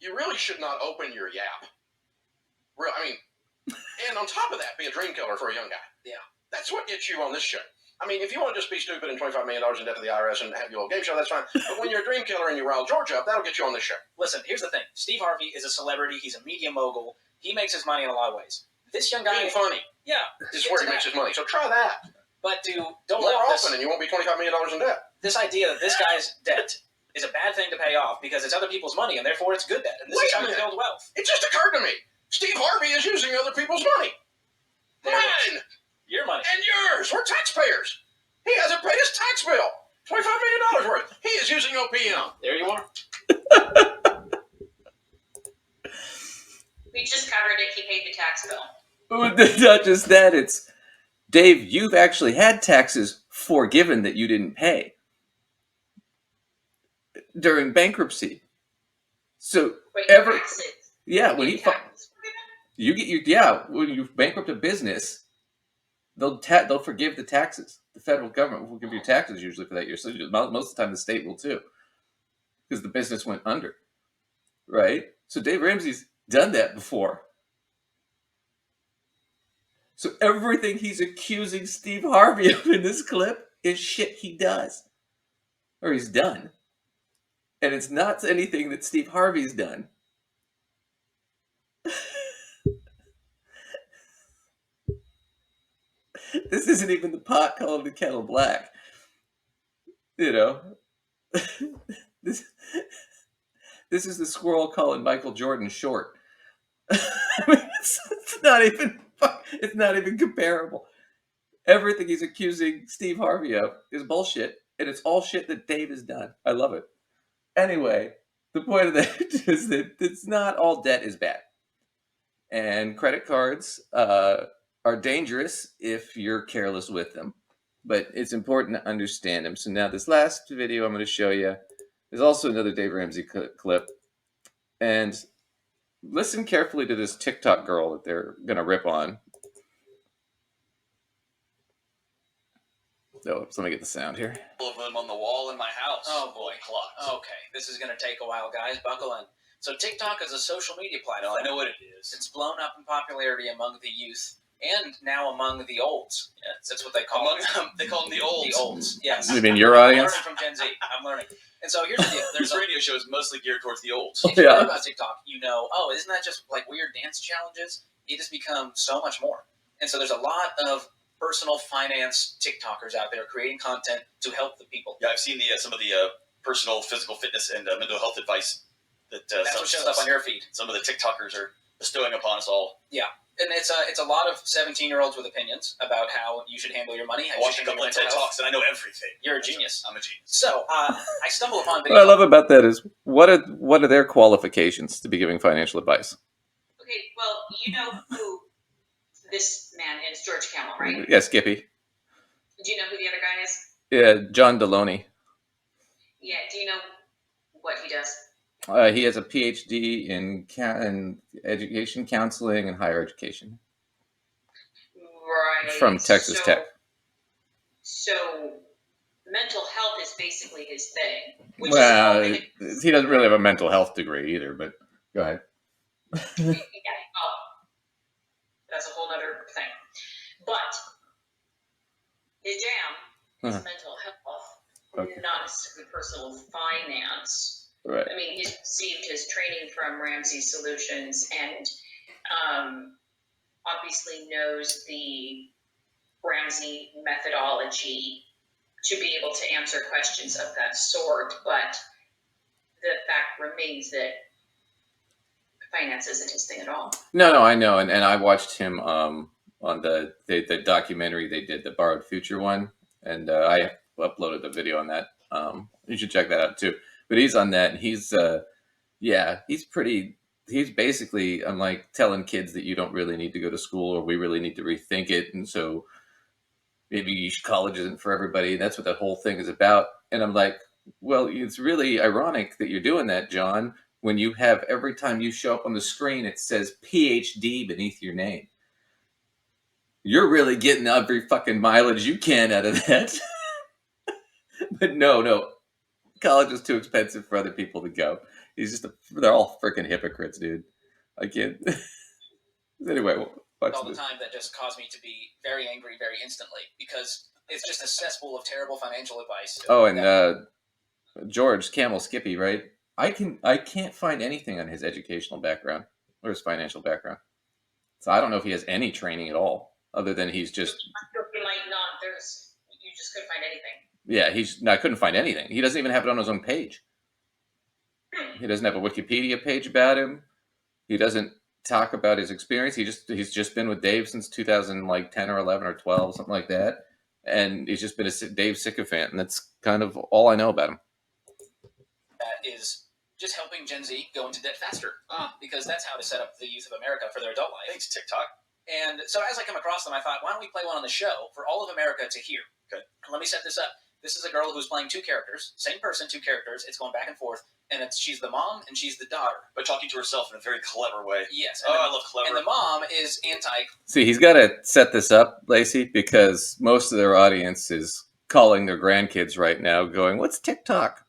You really should not open your yap. And on top of that, be a dream killer for a young guy. Yeah. That's what gets you on this show. I mean, if you want to just be stupid and $25 million in debt to the IRS and have your little game show, that's fine. But when you're a dream killer and you rile Georgia up, that'll get you on this show. Listen, here's the thing. Steve Harvey is a celebrity. He's a media mogul. He makes his money in a lot of ways. This young guy... Being funny. Yeah. This is where he makes his money. So try that. But don't More let often and you won't be $25 million in debt. This idea that this guy's debt is a bad thing to pay off because it's other people's money and therefore it's good debt. And this is how you build wealth. It just occurred to me. Steve Harvey is using other people's money. Mine. Your money. And yours. We're taxpayers. He hasn't paid his tax bill. $25 million worth. He is using OPM. There you are. We just covered it. He paid the tax bill. Not just that, it's, Dave, you've actually had taxes forgiven that you didn't pay during bankruptcy. So taxes? Yeah, when when you bankrupt a business, they'll forgive the taxes. The federal government will give you taxes usually for that year. So most of the time the state will too, because the business went under, right? So Dave Ramsey's done that before. So everything he's accusing Steve Harvey of in this clip is shit he does, or he's done. And it's not anything that Steve Harvey's done. This isn't even the pot calling the kettle black. You know, this is the squirrel calling Michael Jordan short. I mean, it's not even comparable. Everything he's accusing Steve Harvey of is bullshit, and it's all shit that Dave has done. I love it. Anyway, the point of that is that it's not all debt is bad, and credit cards are dangerous if you're careless with them. But it's important to understand them. So now this last video I'm going to show you is also another Dave Ramsey clip. And listen carefully to this TikTok girl that they're going to rip on. So let me get the sound here. Of them on the wall in my house. Oh boy. Okay, this is going to take a while, guys. Buckle in. So TikTok is a social media platform. I know what it is. It's blown up in popularity among the youth and now among the olds. Yeah, that's what they call them. They call them the olds. The olds, yes. You mean your audience? I'm learning from Gen Z. I'm learning. And so here's the deal. This radio show is mostly geared towards the olds. If you heard about TikTok, you know, isn't that just like weird dance challenges? It has become so much more. And so there's a lot of personal finance TikTokers out there creating content to help the people. Yeah, I've seen some of the personal physical fitness and mental health advice that that's what shows up on your feed. Some of the TikTokers are bestowing upon us all. Yeah. And it's a lot of 17-year-olds with opinions about how you should handle your money. I watched a couple of TED Talks and I know everything. You're a genius. I'm a genius. So I stumble upon videos. What I love about that is what are their qualifications to be giving financial advice? Okay, well, you know who this man is, George Camel, right? Yeah, Skippy. Do you know who the other guy is? Yeah, John Deloney. Yeah, do you know what he does? He has a PhD in education counseling and higher education Right. from Texas Tech. So mental health is basically his thing. Which Well, is he doesn't really have a mental health degree either, but go ahead. yeah, that's a whole other thing. But his jam is mental health, not necessarily personal finance. Right. I mean, he's received his training from Ramsey Solutions and obviously knows the Ramsey methodology to be able to answer questions of that sort, but the fact remains that finance isn't his thing at all. No, I know, and I watched him on the documentary they did, the Borrowed Future one, and I uploaded the video on that. You should check that out too. But he's on that, and he's he's basically, I'm like telling kids that you don't really need to go to school, or we really need to rethink it, and so maybe college isn't for everybody. That's what the whole thing is about. And I'm like, well, it's really ironic that you're doing that, John, when you have every time you show up on the screen, it says PhD beneath your name. You're really getting every fucking mileage you can out of that. But no, college is too expensive for other people to go. They're all freaking hypocrites, dude. I can't. Anyway, watch all the this. time that just caused me to be very angry very instantly because it's just a cesspool of terrible financial advice. Oh, and George Camel Skippy, right? I can't find anything on his educational background or his financial background. So I don't know if he has any training at all, other than he's just. You might not. You just couldn't find anything. Yeah, I couldn't find anything. He doesn't even have it on his own page. He doesn't have a Wikipedia page about him. He doesn't talk about his experience. He's just been with Dave since 2010 or 11 or 12, something like that. And he's just been a Dave sycophant, and that's kind of all I know about him. That is just helping Gen Z go into debt faster, because that's how to set up the youth of America for their adult life. Thanks, TikTok. And so as I come across them, I thought, why don't we play one on the show for all of America to hear? Good. Let me set this up. This is a girl who's playing two characters, same person, two characters. It's going back and forth, and she's the mom and she's the daughter, but talking to herself in a very clever way. Yes. I love clever. And the mom is anti. See, he's got to set this up, Lacey, because most of their audience is calling their grandkids right now, going, "What's TikTok?"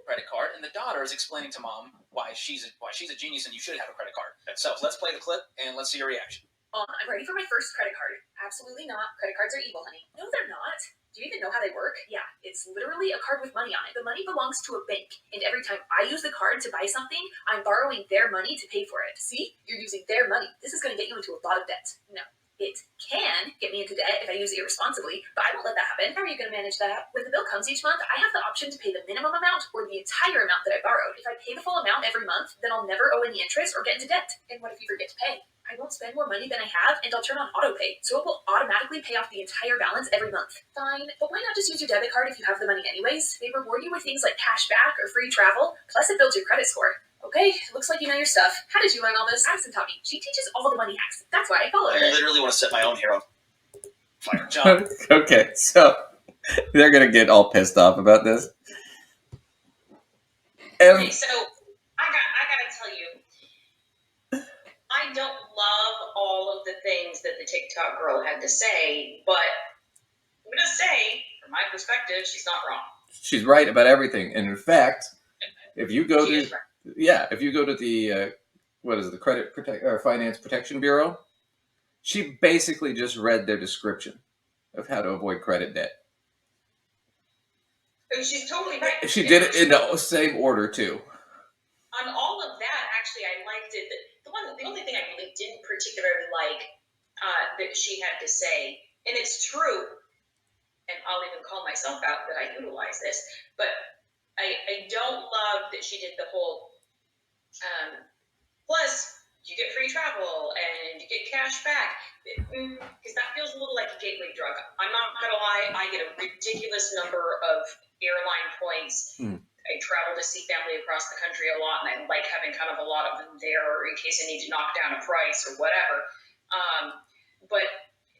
Credit card, and the daughter is explaining to mom why she's a genius and you should have a credit card. So let's play the clip and let's see your reaction. I'm ready for my first credit card. Absolutely not. Credit cards are evil, honey. No, they're not. Do you even know how they work? Yeah, it's literally a card with money on it. The money belongs to a bank, and every time I use the card to buy something, I'm borrowing their money to pay for it. See? You're using their money. This is going to get you into a lot of debt. No. It can get me into debt if I use it irresponsibly, but I won't let that happen. How are you going to manage that? When the bill comes each month, I have the option to pay the minimum amount or the entire amount that I borrowed. If I pay the full amount every month, then I'll never owe any interest or get into debt. And what if you forget to pay? I won't spend more money than I have, and I'll turn on auto pay, so it will automatically pay off the entire balance every month. Fine, but why not just use your debit card if you have the money anyways? They reward you with things like cash back or free travel, plus it builds your credit score. Okay, looks like you know your stuff. How did you learn all this? Addison taught me. She teaches all the money hacks. That's why I follow her. I literally want to set my own hair on fire. John. Okay, so they're going to get all pissed off about this. Okay, so I gotta tell you, I don't love all of the things that the TikTok girl had to say, but I'm gonna say, from my perspective, she's not wrong. She's right about everything, and in fact, if you go to the the Credit Finance Protection Bureau, she basically just read their description of how to avoid credit debt. And she's totally right. She did it in the same order too. On all of that, actually, I liked it. The only thing I really didn't particularly like that she had to say, and it's true, and I'll even call myself out that I utilize this, but I don't love that she did the whole, plus you get free travel and you get cash back, because that feels a little like a gateway drug. I'm not going to lie, I get a ridiculous number of airline points. I travel to see family across the country a lot, and I like having kind of a lot of them there in case I need to knock down a price or whatever. But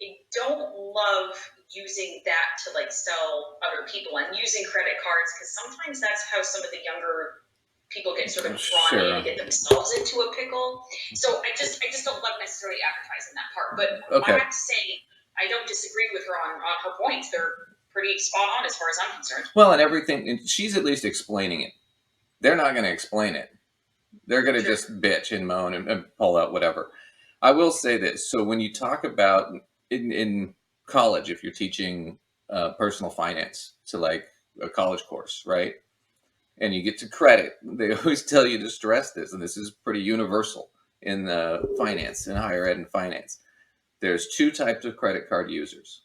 I don't love using that to like sell other people and using credit cards, because sometimes that's how some of the younger people get sort of drawn in and get themselves into a pickle. So I just don't love necessarily advertising that part. But I have to say, I don't disagree with her on her points. They're pretty spot on as far as I'm concerned. Well, and everything, and she's at least explaining it. They're not going to explain it. They're going to just bitch and moan and pull out whatever. I will say this. So when you talk about in college, if you're teaching personal finance to like a college course, right? And you get to credit, they always tell you to stress this, and this is pretty universal in finance, in higher ed and finance. There's two types of credit card users: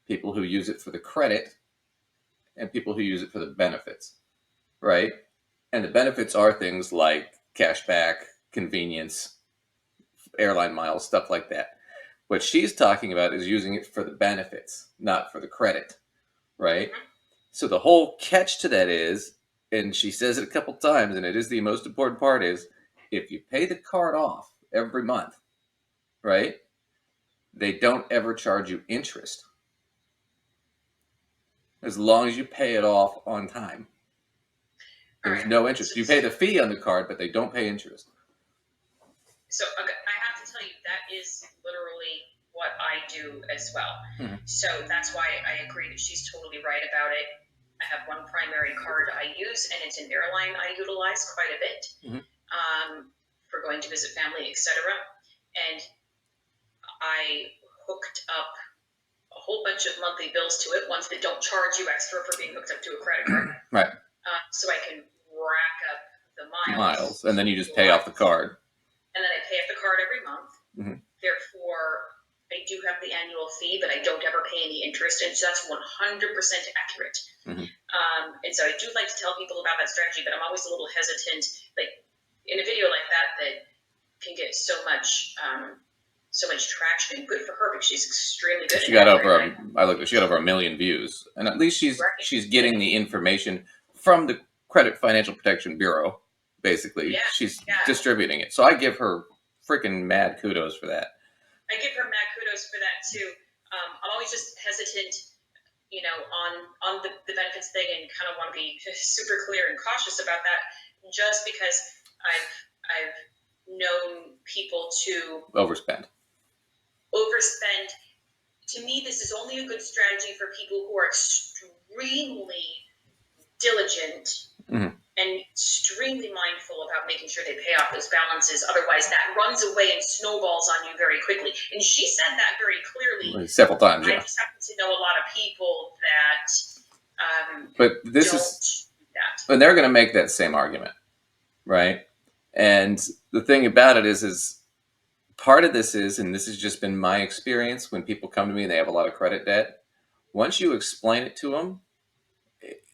people who use it for the credit and people who use it for the benefits, right? And the benefits are things like cash back, convenience, airline miles, stuff like that. What she's talking about is using it for the benefits, not for the credit, right? So the whole catch to that is, and she says it a couple times, and it is the most important part, is if you pay the card off every month, right, they don't ever charge you interest as long as you pay it off on time. There's no interest. You pay the fee on the card, but they don't pay interest. So okay, I have to tell you, that is literally what I do as well. So that's why I agree that she's totally right about it. I have one primary card I use, and it's an airline I utilize quite a bit for going to visit family, etc. And I hooked up a whole bunch of monthly bills to it, ones that don't charge you extra for being hooked up to a credit card. Right. So I can rack up the miles. And then you just pay off the card. And then I pay off the card every month. Therefore, I do have the annual fee, but I don't ever pay any interest, and so that's 100% accurate. And so I do like to tell people about that strategy, but I'm always a little hesitant, like in a video like that can get so much traction. Good for her, because she's extremely good. She got over she got over 1 million views, and at least she's getting the information from the Credit Financial Protection Bureau. Basically, she's distributing it. So I give her freaking mad kudos for that. I give her mad kudos for that too. I'm always just hesitant, on the benefits thing, and kind of want to be super clear and cautious about that, just because I've known people to overspend. To me, this is only a good strategy for people who are extremely diligent and extremely mindful about making sure they pay off those balances. Otherwise, that runs away and snowballs on you very quickly. And she said that very clearly. Several times, I just happen to know a lot of people that but this is that. And they're going to make that same argument, right? And the thing about it is part of this is, and this has just been my experience when people come to me and they have a lot of credit debt, once you explain it to them,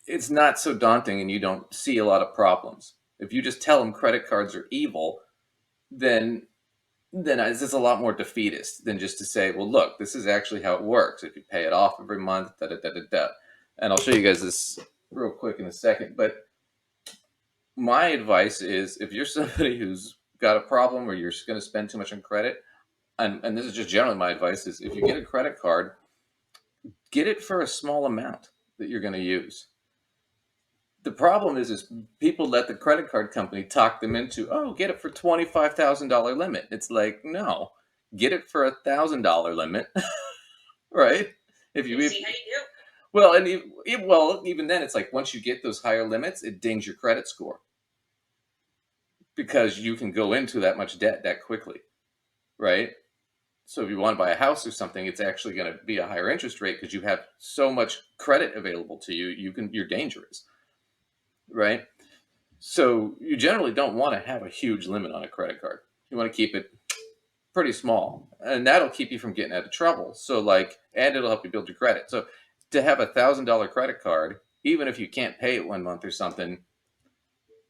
it's not so daunting and you don't see a lot of problems. If you just tell them credit cards are evil, then it's a lot more defeatist than just to say, well, look, this is actually how it works. If you pay it off every month, And I'll show you guys this real quick in a second. But my advice is, if you're somebody who's got a problem or you're going to spend too much on credit, and this is just generally my advice, is if you get a credit card, get it for a small amount that you're going to use. The problem is people let the credit card company talk them into, get it for $25,000 limit. It's like, no, get it for $1,000 limit, right? If you see how you do. Well, and even then, it's like once you get those higher limits, it dings your credit score because you can go into that much debt that quickly, right? So if you want to buy a house or something, it's actually going to be a higher interest rate because you have so much credit available to you. You're dangerous, right? So you generally don't want to have a huge limit on a credit card. You want to keep it pretty small, and that'll keep you from getting out of trouble. So and it'll help you build your credit. So to have $1,000 credit card, even if you can't pay it 1 month or something,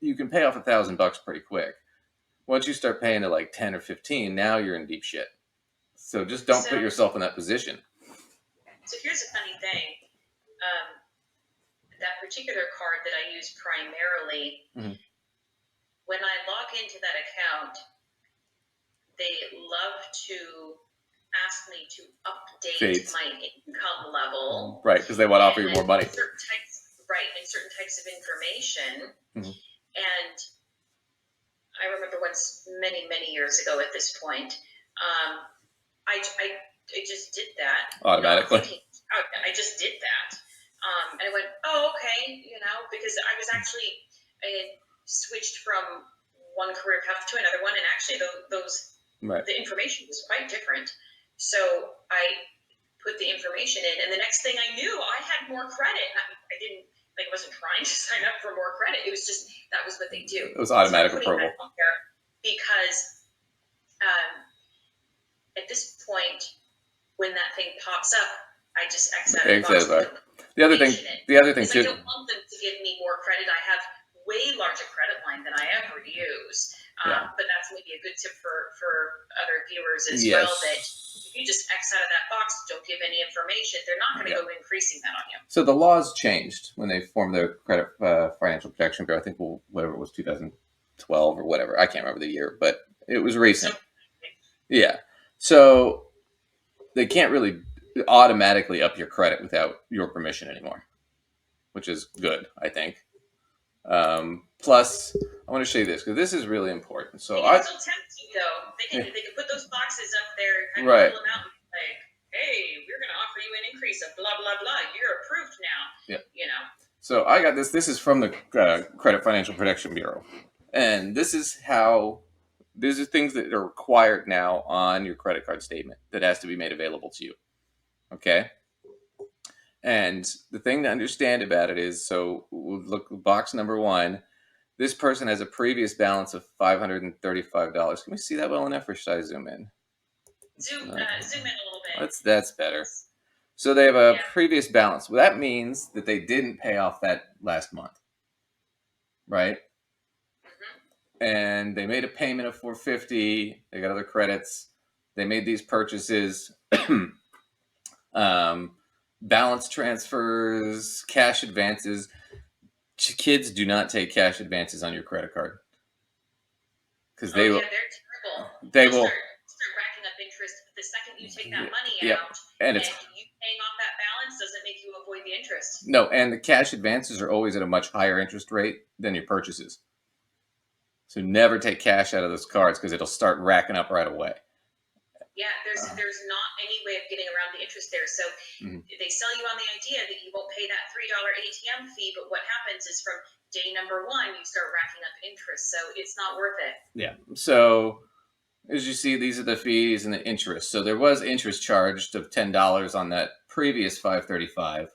you can pay off $1,000 pretty quick. Once you start paying to like 10 or 15, now you're in deep shit. So just don't put yourself in that position. So here's a funny thing. That particular card that I use primarily, when I log into that account, they love to ask me to update Fades. my income level. Right, because they want to offer you and more money. certain types of information. Mhm. And I remember once, many years ago at this point, I just did that. Automatically. Not thinking, I just did that. And I went, oh, okay, because I was actually, I had switched from one career path to another one, and actually the information was quite different. So I put the information in, and the next thing I knew, I had more credit. I didn't, I wasn't trying to sign up for more credit. It was just, that was what they do. It was automatic so approval. that on there because at this point, when that thing pops up, I just X out of the box. The other thing too. I don't want them to give me more credit. I have way larger credit line than I ever use. But that's maybe a good tip for other viewers as well. That if you just X out of that box, don't give any information, they're not going to go increasing that on you. So the laws changed when they formed the Credit Financial Protection Bureau. I think whatever it was, 2012 or whatever. I can't remember the year, but it was recent. So they can't really automatically up your credit without your permission anymore, which is good, I think. Plus, I want to show you this because this is really important. So they can still tempt you, though. They can put those boxes up there, kind of fill them out, like, hey, we're going to offer you an increase of blah blah blah. You're approved now. So I got this. This is from the Credit Financial Protection Bureau, and this is how. These are things that are required now on your credit card statement that has to be made available to you. Okay. And the thing to understand about it is, so we'll look at box number 1. This person has a previous balance of $535. Can we see that well enough, or should I zoom in? Zoom in a little bit. That's better. So they have a previous balance. Well, that means that they didn't pay off that last month, right? And they made a payment of $450. They got other credits. They made these purchases. Balance transfers, cash advances. Kids do not take cash advances on your credit card because they will. They're terrible. They will start racking up interest the second you take that money out. And you paying off that balance doesn't make you avoid the interest. No, and the cash advances are always at a much higher interest rate than your purchases. So never take cash out of those cards because it'll start racking up right away. Yeah, there's not any way of getting around the interest there. So they sell you on the idea that you won't pay that $3 ATM fee, but what happens is from day number 1, you start racking up interest. So it's not worth it. Yeah. So as you see, these are the fees and the interest. So there was interest charged of $10 on that previous $535,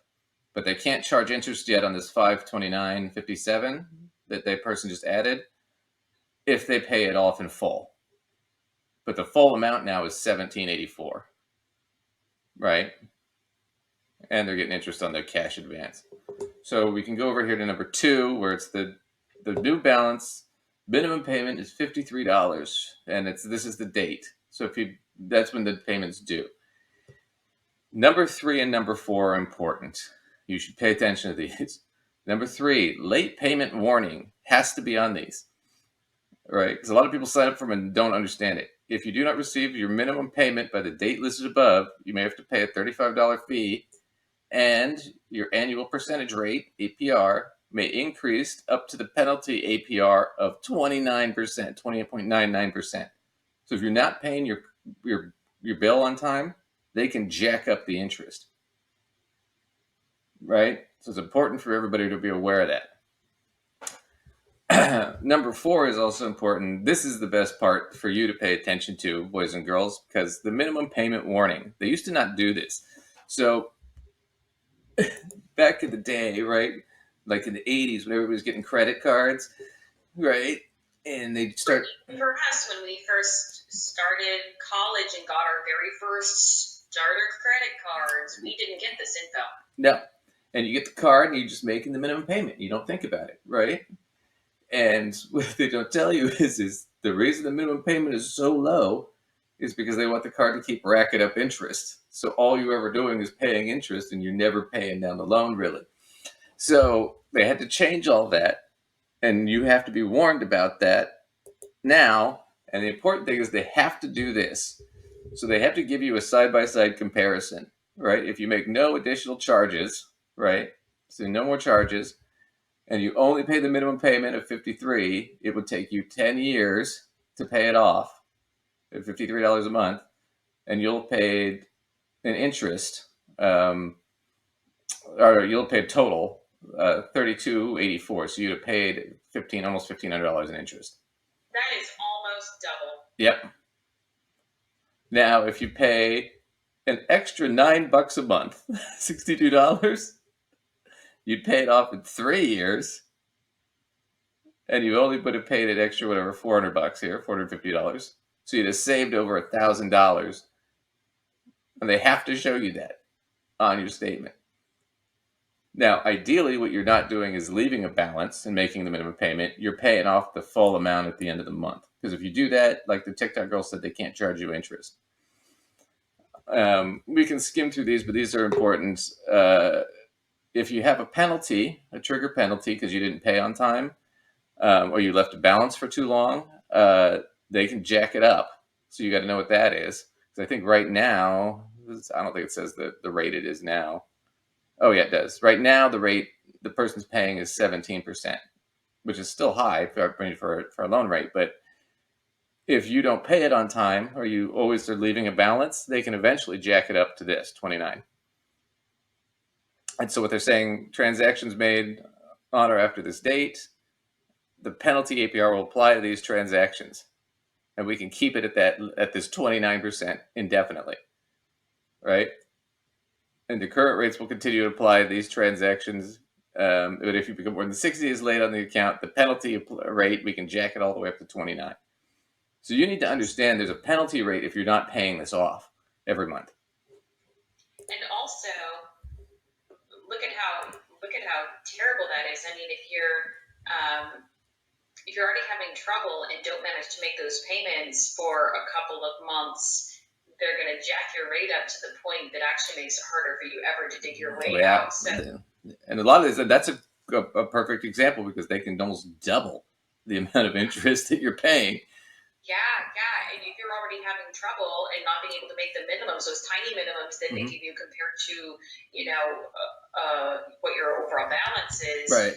but they can't charge interest yet on this $529.57 that person just added if they pay it off in full. But the full amount now is $1,784, right? And they're getting interest on their cash advance. So we can go over here to number 2, where it's the new balance. Minimum payment is $53, and this is the date. So that's when the payment's due. Number 3 and number 4 are important. You should pay attention to these. Number 3, late payment warning has to be on these, right? Because a lot of people sign up for them and don't understand it. If you do not receive your minimum payment by the date listed above, you may have to pay a $35 fee, and your annual percentage rate, APR, may increase up to the penalty APR of 29%, 28.99%. So if you're not paying your bill on time, they can jack up the interest, right? So it's important for everybody to be aware of that. Number 4 is also important. This is the best part for you to pay attention to, boys and girls, because the minimum payment warning. They used to not do this. So back in the day, right, like in the 80s, when everybody was getting credit cards, right, and they'd start. For us, when we first started college and got our very first starter credit cards, we didn't get this info. No. And you get the card and you're just making the minimum payment. You don't think about it, right? And what they don't tell you is the reason the minimum payment is so low is because they want the card to keep racking up interest. So all you're ever doing is paying interest, and you're never paying down the loan, really. So they had to change all that, and you have to be warned about that now. And the important thing is they have to do this. So they have to give you a side-by-side comparison, right? If you make no additional charges, right? So no more charges, and you only pay the minimum payment of $53, it would take you 10 years to pay it off at $53 a month, and you'll pay an interest, or you'll pay total $32.84. So you'd have paid almost $1,500 in interest. That is almost double. Yep. Now, if you pay an extra $9 a month, $62, you'd pay it off in 3 years, and you only would have paid an extra whatever $400 here, $450. So you'd have saved over $1,000, and they have to show you that on your statement. Now, ideally, what you're not doing is leaving a balance and making the minimum payment. You're paying off the full amount at the end of the month. Because if you do that, like the TikTok girl said, they can't charge you interest. We can skim through these, but these are important. If you have a penalty, a trigger penalty, because you didn't pay on time, or you left a balance for too long, they can jack it up. So you got to know what that is. Because I think right now, I don't think it says the rate it is now. Oh, yeah, it does. Right now, the rate the person's paying is 17%, which is still high for a loan rate. But if you don't pay it on time, or you always are leaving a balance, they can eventually jack it up to this, 29. And so what they're saying, transactions made on or after this date, the penalty APR will apply to these transactions. And we can keep it at this 29% indefinitely, right? And the current rates will continue to apply to these transactions. But if you become more than 60 days late on the account, the penalty rate, we can jack it all the way up to 29. So you need to understand there's a penalty rate if you're not paying this off every month. And also, look at how terrible that is. I mean, if you're already having trouble and don't manage to make those payments for a couple of months, they're going to jack your rate up to the point that actually makes it harder for you ever to dig your way out. So, and a lot of this, that's a perfect example, because they can almost double the amount of interest that you're paying. Yeah. And if you're already having trouble and not being able to make the minimums, those tiny minimums that they give you compared to, what your overall balance is. Right.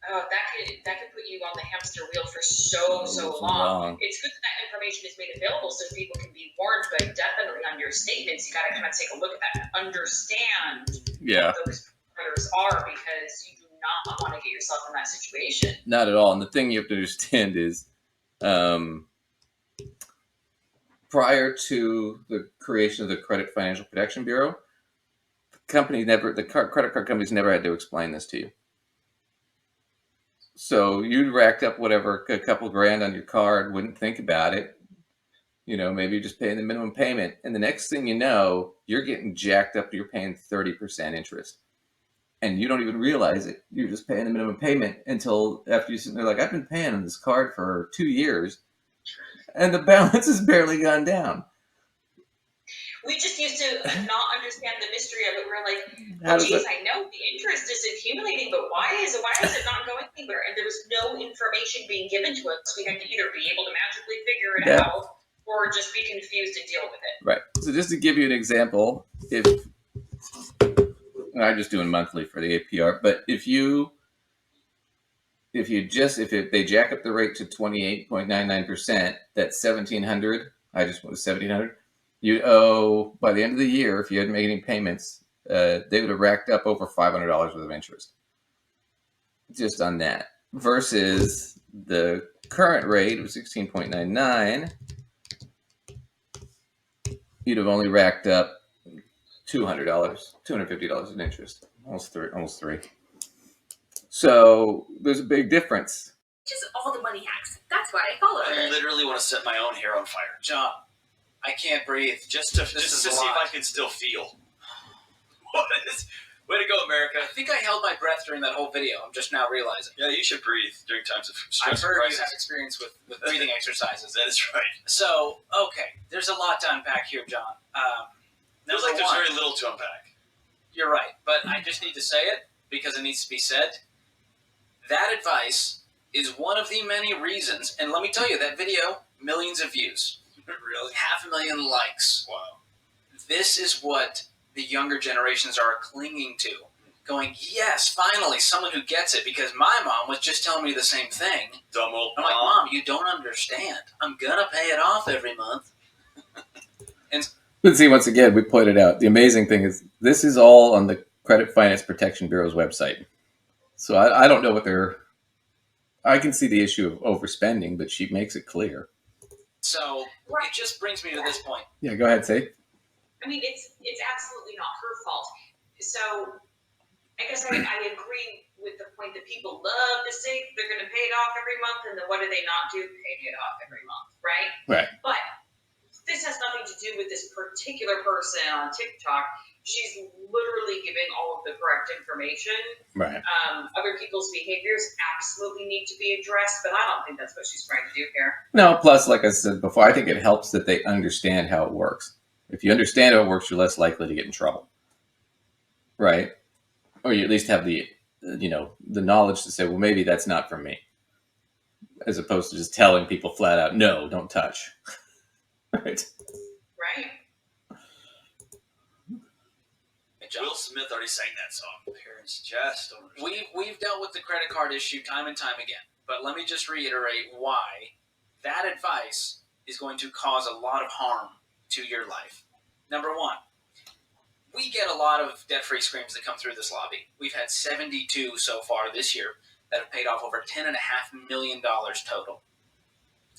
That could put you on the hamster wheel for so long. It's good that information is made available so people can be warned, but definitely on your statements, you got to kind of take a look at that and understand what those parameters are, because you do not want to get yourself in that situation. Not at all. And the thing you have to understand is, prior to the creation of the Credit Financial Protection Bureau, the credit card companies never had to explain this to you. So you racked up whatever, a couple grand on your card, wouldn't think about it. Maybe you're just paying the minimum payment. And the next thing you know, you're getting jacked up. You're paying 30% interest. And you don't even realize it. You're just paying the minimum payment until after you're sitting there like, I've been paying on this card for 2 years, and the balance has barely gone down. We just used to not understand the mystery of it. We're like, I know the interest is accumulating, but why is it not going anywhere? And there was no information being given to us. We had to either be able to magically figure it out or just be confused and deal with it. Right. So just to give you an example, if I'm just doing monthly for the APR, but if they jack up the rate to 28.99%, that's $1,700. I just was $1,700. You owe, by the end of the year, if you hadn't made any payments, they would have racked up over $500 worth of interest just on that. Versus the current rate of 16.99, you'd have only racked up $200, $250 in interest, almost three. So there's a big difference. Just all the money hacks. That's why I follow her. I literally want to set my own hair on fire. John, I can't breathe just to see if I can still feel. Way to go, America. I think I held my breath during that whole video. I'm just now realizing. Yeah, you should breathe during times of stress. I've heard you have experience with breathing exercises. That is right. So, okay, there's a lot to unpack here, John. Feels like there's very little to unpack. You're right, but I just need to say it because it needs to be said. That advice is one of the many reasons, and let me tell you, that video, millions of views. Really? 500,000 likes. Wow. This is what the younger generations are clinging to. Going, yes, finally, someone who gets it, because my mom was just telling me the same thing. Dumb old I'm like, Mom, you don't understand. I'm going to pay it off every month. But see, once again, we pointed out, the amazing thing is this is all on the Credit Finance Protection Bureau's website. So I don't know what they're... I can see the issue of overspending, but she makes it clear. So it just brings me to this point. Yeah, go ahead, say. I mean, it's absolutely not her fault. So I guess I agree with the point that people love to say they're going to pay it off every month, and then what do they not do? Pay it off every month, right? Right. But this has nothing to do with this particular person on TikTok. She's literally giving all of the correct information. Right. Other people's behaviors absolutely need to be addressed, but I don't think that's what she's trying to do here. No, plus, like I said before, I think it helps that they understand how it works. If you understand how it works, you're less likely to get in trouble. Right? Or you at least have the, the knowledge to say, well, maybe that's not for me. As opposed to just telling people flat out, no, don't touch. Right? Right. Will Smith already sang that song. Parents just don't understand. We've dealt with the credit card issue time and time again, but let me just reiterate why that advice is going to cause a lot of harm to your life. Number one, we get a lot of debt-free screams that come through this lobby. We've had 72 so far this year that have paid off over $10.5 million total.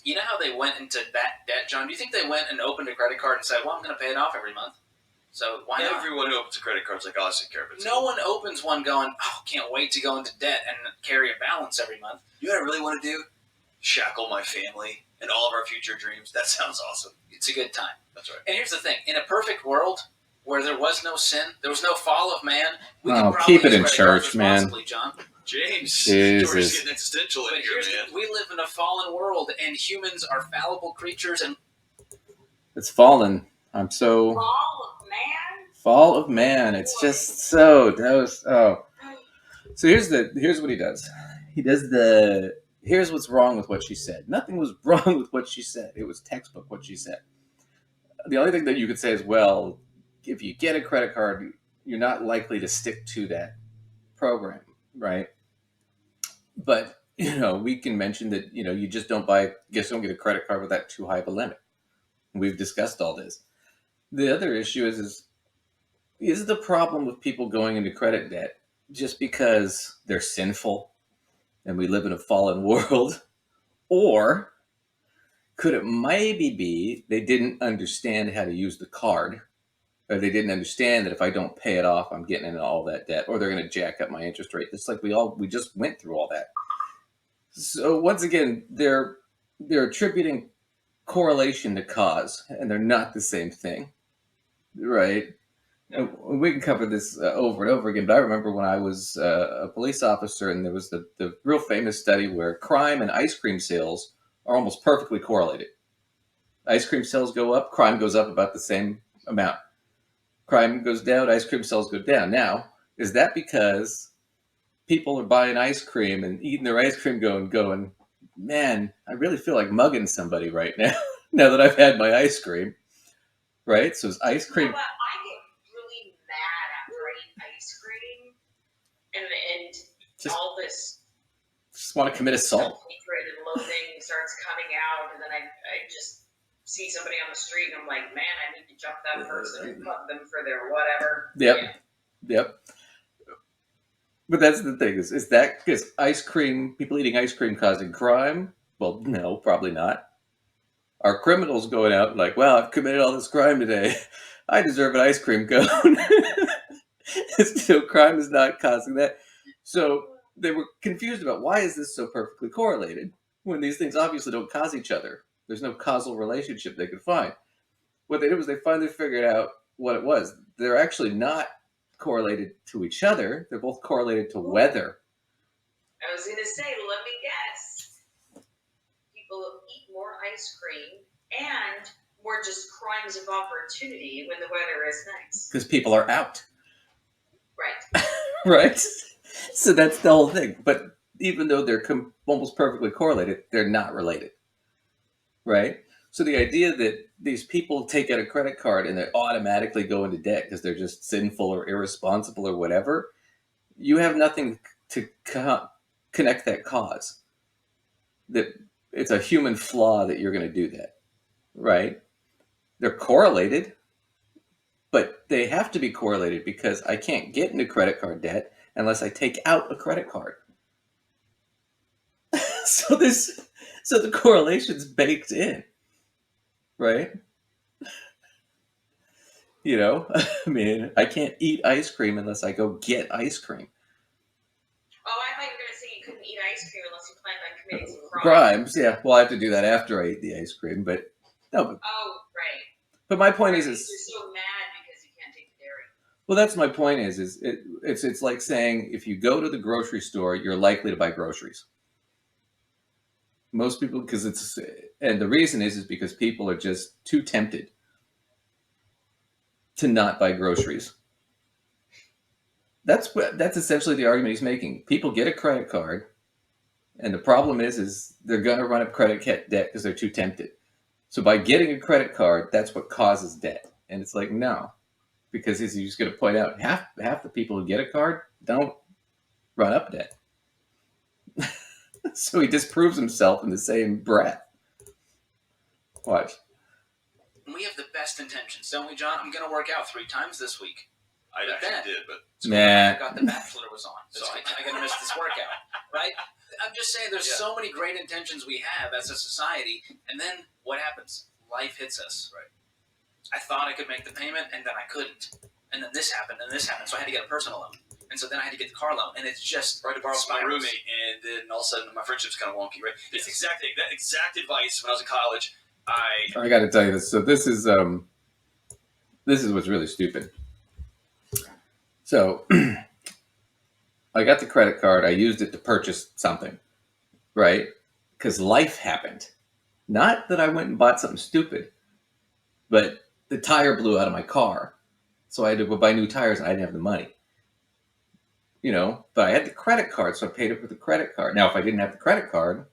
You know how they went into that debt, John? Do you think they went and opened a credit card and said, well, I'm going to pay it off every month? So why not? Everyone who opens a credit card is like, oh, I take care of it. No one opens one going, oh, can't wait to go into debt and carry a balance every month. You know what I really want to do? Shackle my family and all of our future dreams. That sounds awesome. It's a good time. That's right. And here's the thing. In a perfect world where there was no sin, there was no fall of man, we Oh, could probably keep it in use credit cards church, man. responsibly, John. James, Jesus. George is getting existential in But here, here's man. we live in a fallen world, and humans are fallible creatures. And It's fallen. I'm so... Fall of man? Fall of man. It's just so... So here's what he does. He does here's what's wrong with what she said. Nothing was wrong with what she said. It was textbook what she said. The only thing that you could say is, well, if you get a credit card, you're not likely to stick to that program, right? But, we can mention that, you just don't get a credit card with that too high of a limit. We've discussed all this. The other issue is the problem with people going into credit debt just because they're sinful and we live in a fallen world? Or could it maybe be they didn't understand how to use the card, or they didn't understand that if I don't pay it off, I'm getting into all that debt, or they're going to jack up my interest rate? It's like we just went through all that. So once again, they're attributing correlation to cause, and they're not the same thing, right? And we can cover this over and over again, but I remember when I was a police officer, and there was the real famous study where crime and ice cream sales are almost perfectly correlated. Ice cream sales go up, crime goes up about the same amount. Crime goes down, ice cream sales go down. Now, is that because people are buying ice cream and eating their ice cream going, man, I really feel like mugging somebody right now, now that I've had my ice cream, right? So is ice cream... I get really mad after I eat ice cream, and Just- all this Just want to commit assault. hatred and loathing starts coming out, and then I just see somebody on the street, and I'm like, man, I need to jump that person and fuck them for their whatever. Yep. But that's the thing, is that because people eating ice cream causing crime? Well, no, probably not. Are criminals going out like, wow, I've committed all this crime today. I deserve an ice cream cone. So crime is not causing that. So they were confused about, why is this so perfectly correlated when these things obviously don't cause each other? There's no causal relationship they could find. What they did was they finally figured out what it was. They're actually not correlated to each other. They're both correlated to weather. I was going to say, let me guess. People eat more ice cream and more just crimes of opportunity when the weather is nice. Because people are out. Right. Right? So that's the whole thing. But even though they're almost perfectly correlated, they're not related. Right? So the idea that these people take out a credit card and they automatically go into debt because they're just sinful or irresponsible or whatever, you have nothing to connect that cause. That it's a human flaw that you're going to do that, right? They're correlated, but they have to be correlated because I can't get into credit card debt unless I take out a credit card. so the correlation's baked in, right? You know, I mean, I can't eat ice cream unless I go get ice cream. Oh, I thought you were going to say you couldn't eat ice cream unless you planned on committing some crime. Crimes, yeah. Well, I have to do that after I eat the ice cream, but no. Oh, right. But my point is, you're so mad because you can't take the dairy. Well, that's my point. It's like saying if you go to the grocery store, you're likely to buy groceries. Most people, and the reason is because people are just too tempted to not buy groceries. That's essentially the argument he's making. People get a credit card, and the problem is they're going to run up credit debt because they're too tempted. So by getting a credit card, that's what causes debt. And it's like, no, because he's just going to point out half the people who get a card don't run up debt. So he disproves himself in the same breath. Watch. We have the best intentions, don't we, John? I'm going to work out 3 times this week. I actually did, but I forgot the Bachelor was on, so I got to miss this workout, right? I'm just saying there's so many great intentions we have as a society, and then what happens? Life hits us. Right. I thought I could make the payment, and then I couldn't. And then this happened, so I had to get a personal loan. And so then I had to get the car loan, and it's just to borrow from my roommate, and then all of a sudden my friendship's kind of wonky, right? It's that exact advice when I was in college. I got to tell you this. So this is what's really stupid. So I got the credit card. I used it to purchase something, right? Because life happened. Not that I went and bought something stupid, but the tire blew out of my car, so I had to go buy new tires, and I didn't have the money. You know, but I had the credit card, so I paid it with the credit card. Now, if I didn't have the credit card,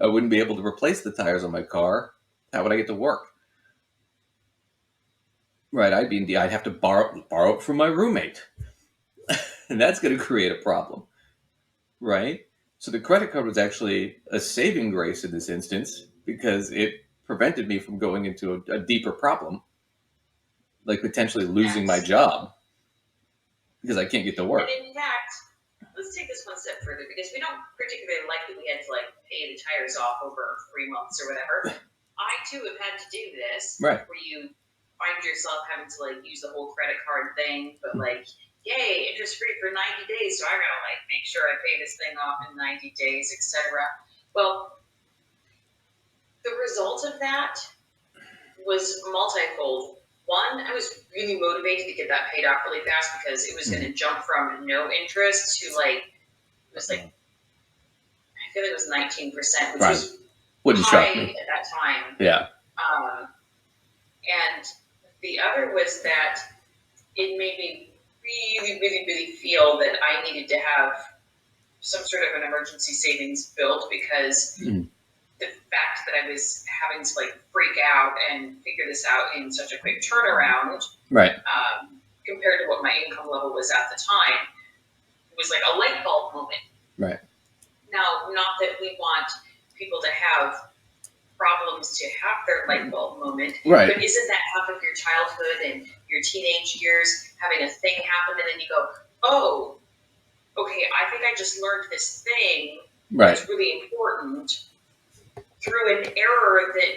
I wouldn't be able to replace the tires on my car. How would I get to work? Right, I'd have to borrow it from my roommate, and that's going to create a problem, right? So the credit card was actually a saving grace in this instance because it prevented me from going into a deeper problem, like potentially losing my job because I can't get to work. And in fact, let's take this one step further because we don't particularly like that we had to pay the tires off over 3 months or whatever. I too have had to do this, right? Where you find yourself having to use the whole credit card thing, but yay, interest free for 90 days, so I gotta make sure I pay this thing off in 90 days, etc. Well, the result of that was multifold. One, I was really motivated to get that paid off really fast because it was going to jump from no interest to it was I feel like it was 19%, which was high at that time. Yeah. And the other was that it made me really, really, really feel that I needed to have some sort of an emergency savings built because the fact that I was having to freak out and figure this out in such a quick turnaround, right? Compared to what my income level was at the time, it was like a light bulb moment. Right. Now, not that we want people to have problems to have their light bulb moment, right? But isn't that half of your childhood and your teenage years having a thing happen and then you go, oh, okay, I think I just learned this thing that's really important through an error that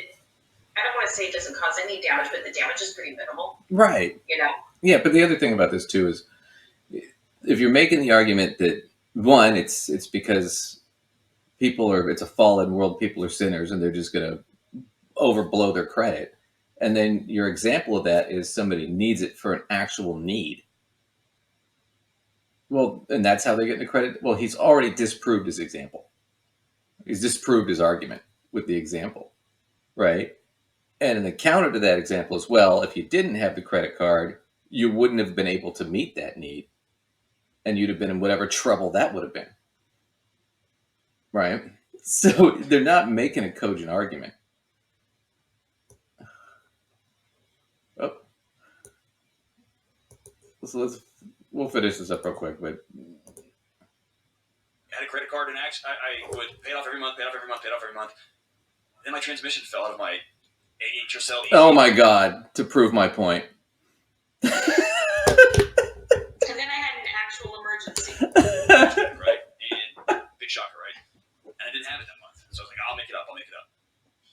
I don't want to say it doesn't cause any damage, but the damage is pretty minimal. Right. You know? Yeah, but the other thing about this too is if you're making the argument that one, it's because it's a fallen world, people are sinners and they're just going to overblow their credit. And then your example of that is somebody needs it for an actual need. Well, and that's how they get the credit. Well, he's already disproved his example. He's disproved his argument with the example, right? And the counter to that example is, well, if you didn't have the credit card, you wouldn't have been able to meet that need. And you'd have been in whatever trouble that would have been. Right? So they're not making a cogent argument. So we'll finish this up real quick, but I had a credit card, and actually, I would pay it off every month, Then my transmission fell out of my HSL. Oh my God! To prove my point. And then I had an actual emergency. Right? And big shocker, right? And I didn't have it that month. So I was like, I'll make it up.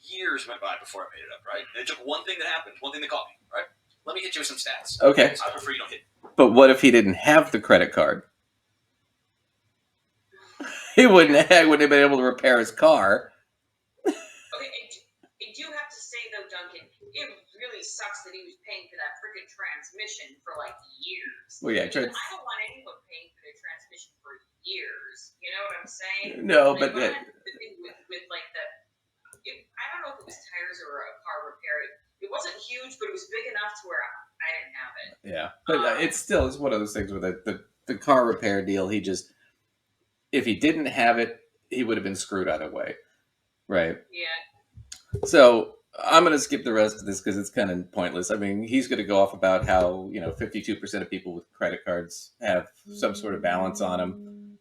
Years went by before I made it up, right? And it took one thing that happened, one thing that caught me, right? Let me hit you with some stats. Okay. I prefer you don't hit. But what if he didn't have the credit card? He wouldn't have been able to repair his car. Okay, I do have to say though, Duncan, it really sucks that he was paying for that freaking transmission for like years. Well, yeah, I don't want anyone paying for their transmission for years. You know what I'm saying? No, like, but with like I don't know if it was tires or a car repair. It wasn't huge, but it was big enough to where I didn't have it. Yeah, but it's one of those things with the car repair deal. If he didn't have it, he would have been screwed either way, right? Yeah. So I'm going to skip the rest of this because it's kind of pointless. I mean, he's going to go off about how 52% of people with credit cards have some sort of balance on them,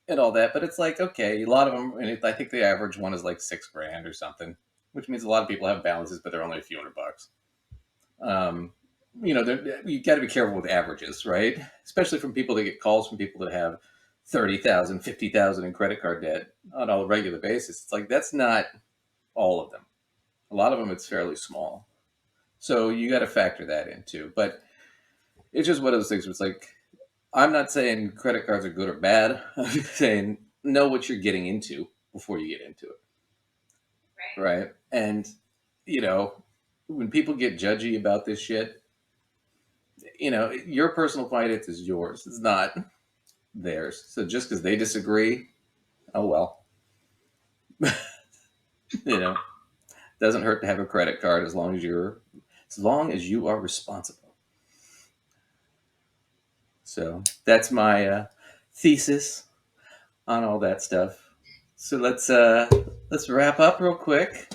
and all that. But it's like, okay, a lot of them, and I think the average one is like $6,000 or something, which means a lot of people have balances, but they're only a few $100. You got to be careful with averages, right? Especially from people that get calls from people that have 30,000, 50,000 in credit card debt on a regular basis. It's like, that's not all of them. A lot of them, it's fairly small. So you got to factor that in too. But it's just one of those things where it's like, I'm not saying credit cards are good or bad. I'm just saying know what you're getting into before you get into it. Right? And, when people get judgy about this shit, your personal finance is yours. It's not theirs. So just because they disagree, oh well. Doesn't hurt to have a credit card as long as you are responsible. So that's my thesis on all that stuff. So let's wrap up real quick.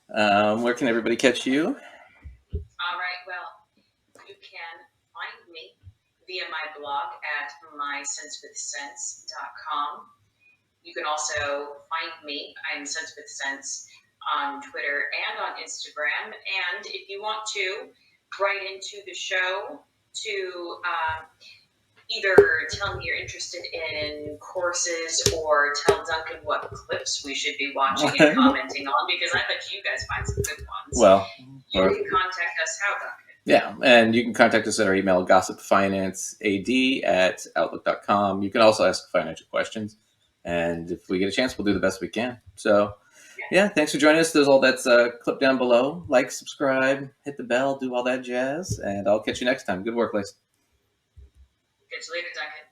Where can everybody catch you? All right. Well, you can find me via my blog at mysensewithsense.com. You can also find me, I'm Sense with Sense, on Twitter and on Instagram. And if you want to write into the show to either tell me you're interested in courses or tell Duncan what clips we should be watching and commenting on, because I bet you guys find some good ones. Well, you can contact us how, Duncan? Yeah, and you can contact us at our email, gossipfinancead@outlook.com. You can also ask financial questions. And if we get a chance, we'll do the best we can. So, yeah, thanks for joining us. There's all that's clip down below. Like, subscribe, hit the bell, do all that jazz. And I'll catch you next time. Good work, Lace. Catch you later, Duncan.